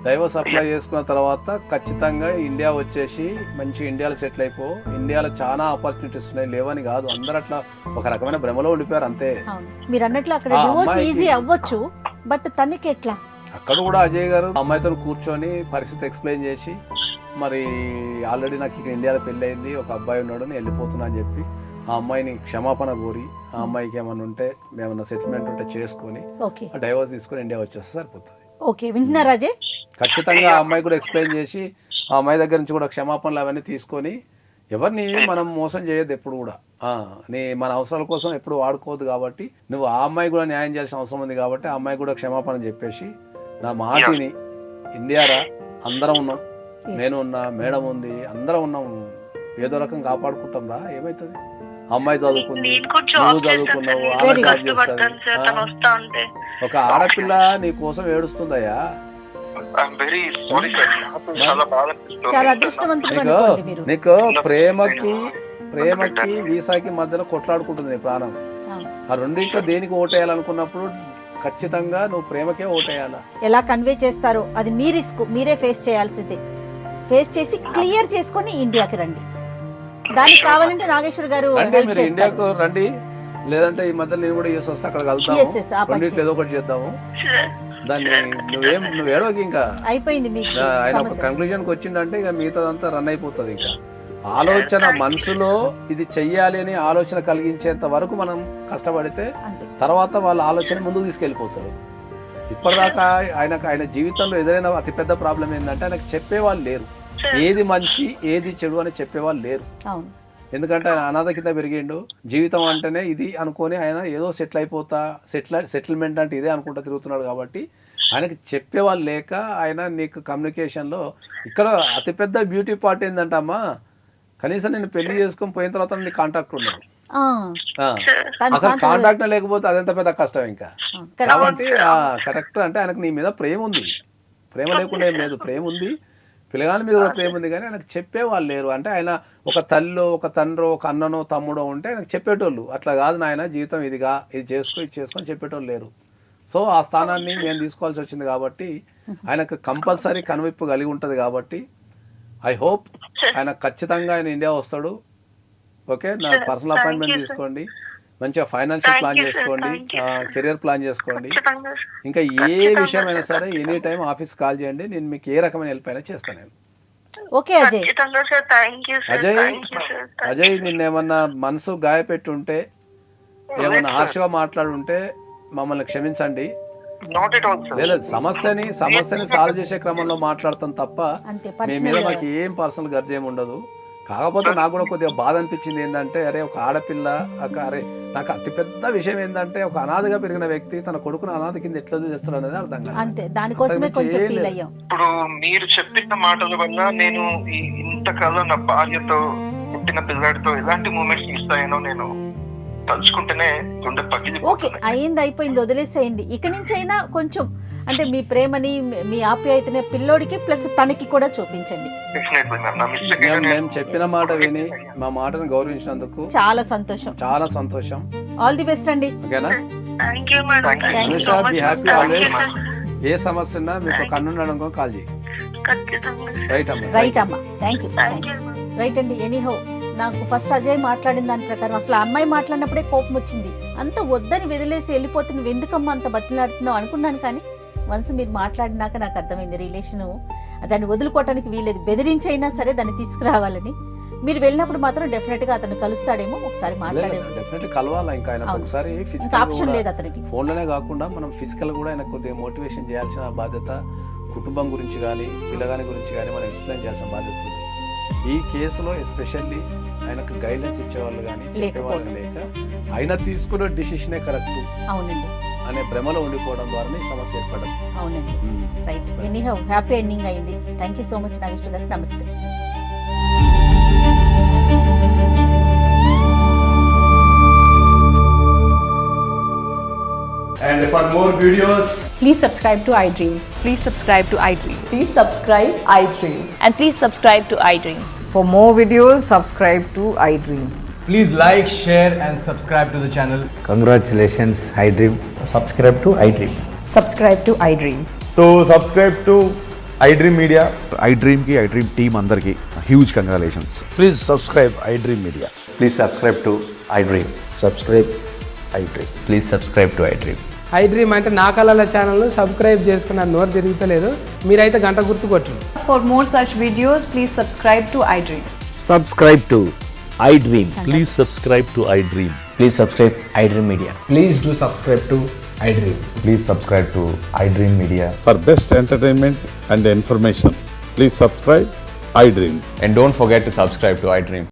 Speaker 2: డైవర్స్ అప్లై చేసుకున్న తర్వాత ఖచ్చితంగా ఇండియా వచ్చేసి మంచి ఇండియాలో సెటిల్ అయిపో. ఇండియాలో చాలా ఆపర్చునిటీస్ ఉన్నాయి, లేవని కాదు. అందరు అట్లా ఒక రకమైన భ్రమలో ఉండిపోయారు అంతే.
Speaker 4: మీరు అన్నట్లు అక్కడ డివోర్స్ ఈజీ అవ్వచ్చు, బట్ తనకి ఎట్లా?
Speaker 2: అక్కడ కూడా అజయ్ గారు అమ్మాయితో కూర్చొని పరిస్థితి ఎక్స్ప్లెయిన్ చేసి, మరి ఆల్రెడీ నాకు ఇక్కడ ఇండియాలో పెళ్ళి అయింది, ఒక అబ్బాయి ఉన్నాడు, నేను వెళ్ళిపోతున్నా అని చెప్పి ఆ అమ్మాయిని క్షమాపణ కోరి, ఆ అమ్మాయికి ఏమన్నా ఉంటే ఏమన్నా సెటిల్మెంట్ ఉంటే చేసుకొని డైవర్స్ తీసుకొని ఇండియా వచ్చేస్తే సరిపోతుంది.
Speaker 4: ఓకే, వింటున్నారా అజయ్?
Speaker 2: ఖచ్చితంగా ఆ అమ్మాయి కూడా ఎక్స్ప్లెయిన్ చేసి, ఆ అమ్మాయి దగ్గర నుంచి కూడా క్షమాపణలు అవన్నీ తీసుకొని, ఎవరిని మనం మోసం చేయొద్దు ఎప్పుడు కూడా. మన అవసరాల కోసం ఎప్పుడు వాడుకోవద్దు. కాబట్టి నువ్వు ఆ అమ్మాయి కూడా న్యాయం చేయాల్సిన అవసరం ఉంది. కాబట్టి ఆ అమ్మాయి కూడా క్షమాపణ చెప్పేసి, నా మాటిని ఇండియారా అందరం ఉన్నాం, నేను ఉన్నా, మేడం ఉంది, అందరం ఉన్నాం, ఏదో రకం కాపాడుకుంటాం రా. ఏమైతుంది? అమ్మాయి చదువుకుంది, నువ్వు చదువుకున్నావు, ఆమె జాబ్ చేస్తుంది. ఒక ఆడపిల్ల నీ కోసం ఏడుస్తుందయ్యా. నీకు ప్రేమకి వీసాకి మధ్యలో కొట్లాడుకుంటుంది నీ ప్రాణం. ఆ రెండింటిలో దేనికి ఓటేయాలనుకున్నప్పుడు ఖచ్చితంగా నువ్వు ప్రేమకే ఓటేయాలా.
Speaker 4: ఎలా కన్వే చేస్తారో అది మీ రిస్క్, మీరే ఫేస్ చేయాల్సిందే. ఫేస్ చేసి క్లియర్ చేసుకొని ఇండియాకి రండి. దానికి కావాలంటే నాగేశ్వర్ గారు
Speaker 2: మీరు ఇండియాకు రండి, లేదంటే ఈ మధ్య నేను కూడా యూఎస్ వస్తే అక్కడ కలుగుతాము, రెండింటిలో ఏదో ఒకటి చేద్దాము. దాన్ని నువ్వు ఏడవకి ఇంకా
Speaker 4: అయిపోయింది.
Speaker 2: ఆయన ఒక కన్క్లూజన్కి వచ్చిందంటే ఇక మిగతాదంతా రన్ అయిపోతుంది. ఇంకా ఆలోచన మనసులో ఇది చెయ్యాలి అని ఆలోచన కలిగించేంత వరకు మనం కష్టపడితే తర్వాత వాళ్ళ ఆలోచన ముందుకు తీసుకెళ్ళిపోతారు. ఇప్పటిదాకా ఆయన జీవితంలో ఎదురైన అతిపెద్ద ప్రాబ్లం ఏంటంటే ఆయనకు చెప్పేవాళ్ళు లేరు. ఏది మంచి ఏది చెడు అని చెప్పేవాళ్ళు లేరు. ఎందుకంటే ఆయన అనాథ కింద పెరిగిండు. జీవితం అంటేనే ఇది అనుకొని ఆయన ఏదో సెటిల్మెంట్ అంటే ఇదే అనుకుంటూ తిరుగుతున్నాడు. కాబట్టి ఆయనకి చెప్పేవాళ్ళు లేక ఆయన నీకు కమ్యూనికేషన్లో ఇక్కడ అతిపెద్ద బ్యూటీ పార్ట్ ఏంటంటమ్మా, కనీసం నేను పెళ్లి చేసుకొని పోయిన తర్వాత నీ కాంటాక్ట్ ఉన్నాడు. అసలు కాంటాక్ట్ లేకపోతే అదెంత పెద్ద కష్టం ఇంకా. కాబట్టి కరెక్ట్ అంటే ఆయనకు నీ మీద ప్రేమ ఉంది. ప్రేమ లేకుండా ఏం లేదు, ప్రేమ ఉంది, పిల్లగాని మీద కూడా ప్రేమ ఉంది. కానీ ఆయనకు చెప్పేవాళ్ళు లేరు. అంటే ఆయన ఒక తల్లో, ఒక తండ్రో, ఒక అన్ననో, తమ్ముడో ఉంటే ఆయనకు చెప్పేటోళ్ళు. అట్లా కాదు నాయన జీవితం ఇదిగా, ఇది చేసుకొని చెప్పేటోళ్ళు లేరు. సో ఆ స్థానాన్ని మేము తీసుకోవాల్సి వచ్చింది. కాబట్టి ఆయనకు కంపల్సరీ కనువిప్పు కలిగి ఉంటుంది. కాబట్టి ఐ హోప్ ఆయన ఖచ్చితంగా ఆయన ఇండియా వస్తాడు. ఓకే, నా పర్సనల్ అపాయింట్మెంట్ తీసుకోండి, మంచిగా ఫైనాన్షియల్ ప్లాన్ చేసుకోండి, కెరియర్ ప్లాన్ చేసుకోండి. ఇంకా ఏ విషయమైనా సరే ఎనీ టైం ఆఫీస్ కాల్ చేయండి, నేను మీకు ఏ రకమైన హెల్ప్ అయినా చేస్తాను. నేను
Speaker 4: ఓకే
Speaker 2: అజయ్ నిన్నేమన్నా మనసు గాయపెట్టి ఉంటే, ఏమన్నా హార్ష్గా మాట్లాడుంటే మమ్మల్ని క్షమించండి.
Speaker 1: Not at all sir.
Speaker 2: లేదు, సమస్యని సాల్వ్ చేసే క్రమంలో మాట్లాడతాం తప్ప
Speaker 4: అంతే,
Speaker 2: మీ మీద నాకు ఏం పర్సనల్ గర్జ ఏమి ఉండదు. కాకపోతే నాకు కూడా కొద్దిగా బాధ అనిపించింది ఏంటంటే, అరే ఒక ఆడపిల్ల అరే నాకు అతిపెద్ద విషయం ఏంటంటే, ఒక అనాథగా పెరిగిన వ్యక్తి తన కొడుకును అనాథ కింద ఎట్లా చేస్తాడు అనేది అర్థం కాదు.
Speaker 4: అంతే, దానికోసమే కొంచెం ఫీల్ అయ్యాం.
Speaker 1: ఇప్పుడు మీరు చెప్పిన మాటల వల్ల నేను ఇంతకాలం నా భార్యతో పుట్టిన పిల్లాడితో ఎలాంటి మూమెంట్స్ మిస్ అయ్యానో నేను తలుచుకుంటేనే గుండె
Speaker 4: ఓకే, అయిపోయింది, వదిలేసేయండి. ఇక నుంచి అయినా కొంచెం అంటే మీ ప్రేమని మీ ఆప్యాయతని పిల్లోడికి ప్లస్ తనకి కూడా చూపించండి.
Speaker 2: మేము చెప్పిన మాట విని మా మాటను గౌరవించినందుకు
Speaker 4: చాలా సంతోషం,
Speaker 2: చాలా సంతోషం.
Speaker 4: ఆల్ ది బెస్ట్ అండి.
Speaker 2: ఓకేనా? Be happy always. ఏ సమస్య ఉన్నా మీకు కన్నుండడం కాల్ చేయి.
Speaker 4: రైట్ అమ్మా, థ్యాంక్ యూ. రైట్ అండి. ఎనీహౌ నాకు ఫస్ట్ అజయ్ మాట్లాడిన దాని ప్రకారం అసలు ఆ అమ్మాయి మాట్లాడినప్పుడే కోపం వచ్చింది. అంత వద్దని వదిలేసి వెళ్ళిపోతే నువ్వు ఎందుకమ్మా అంత బతిలాడుతున్నావు అనుకున్నాను. కానీ వన్స్ మీరు మాట్లాడినాక నాకు అర్థమైంది రిలేషను దాన్ని వదులుకోవటానికి వీలేదు. బెదిరించైనా సరే దాన్ని తీసుకురావాలని. మీరు వెళ్ళినప్పుడు మాత్రం డెఫినెట్ గా అతను కలుస్తాడేమో, ఒకసారి మాట్లాడేమో.
Speaker 2: కలవాలా ఇంకా ఆయన ఒకసారి
Speaker 4: ఆప్షన్ లేదు అతనికి.
Speaker 2: ఫోన్ లోనే కాకుండా మనం ఫిజికల్ కూడా ఆయన కొద్దిగా మోటివేషన్ చేయాల్సిన బాధ్యత, కుటుంబం గురించి కానీ పిల్లగాని గురించి కానీ మనం ఎక్స్ప్లెయిన్ చేయాల్సిన బాధ్యత ఉంది. ఈ కేసులో ఎస్పెషల్లీ ఆయనకు గైడెన్స్ ఇచ్చేవాళ్ళు కానీ చెప్పేవాళ్ళు లేక ఆయన తీసుకున్న డిసిషనే కరెక్ట్ అనే భ్రమలో ఉండిపోవడం ద్వారా ఈ సమస్య ఏర్పడదు.
Speaker 4: అవునండి, రైట్. ఎనీహౌ హ్యాపీ ఎండింగ్ అయింది. Thank you so much Nageswara గారు. నమస్తే.
Speaker 5: And for more videos,
Speaker 6: please subscribe to iDream.
Speaker 7: Please subscribe to iDream.
Speaker 6: Please subscribe iDream.
Speaker 7: And please subscribe to iDream.
Speaker 6: For more videos, subscribe to iDream.
Speaker 5: please like, share and subscribe to the channel.
Speaker 8: Congratulations, iDream.
Speaker 5: Subscribe to iDream.
Speaker 6: Subscribe to iDream.
Speaker 5: So subscribe to iDream Media.
Speaker 9: iDream ki iDream team andarki huge congratulations.
Speaker 8: Please subscribe iDream Media.
Speaker 9: Please subscribe to iDream.
Speaker 8: Subscribe iDream.
Speaker 9: Please subscribe to iDream.
Speaker 10: iDream అంటే నా కళల ఛానల్ను subscribe చేసుకున్న నోరు తిరుగుతలేదు. మీరైతే గంట గుర్తు కొట్టండి.
Speaker 7: For more such videos, please subscribe to iDream.
Speaker 11: Subscribe to iDream. Please subscribe to iDream.
Speaker 8: Please subscribe iDream Media.
Speaker 5: Please do subscribe to iDream.
Speaker 9: Please subscribe to iDream Media.
Speaker 12: For best entertainment and information, please subscribe iDream.
Speaker 9: And don't forget to subscribe to iDream.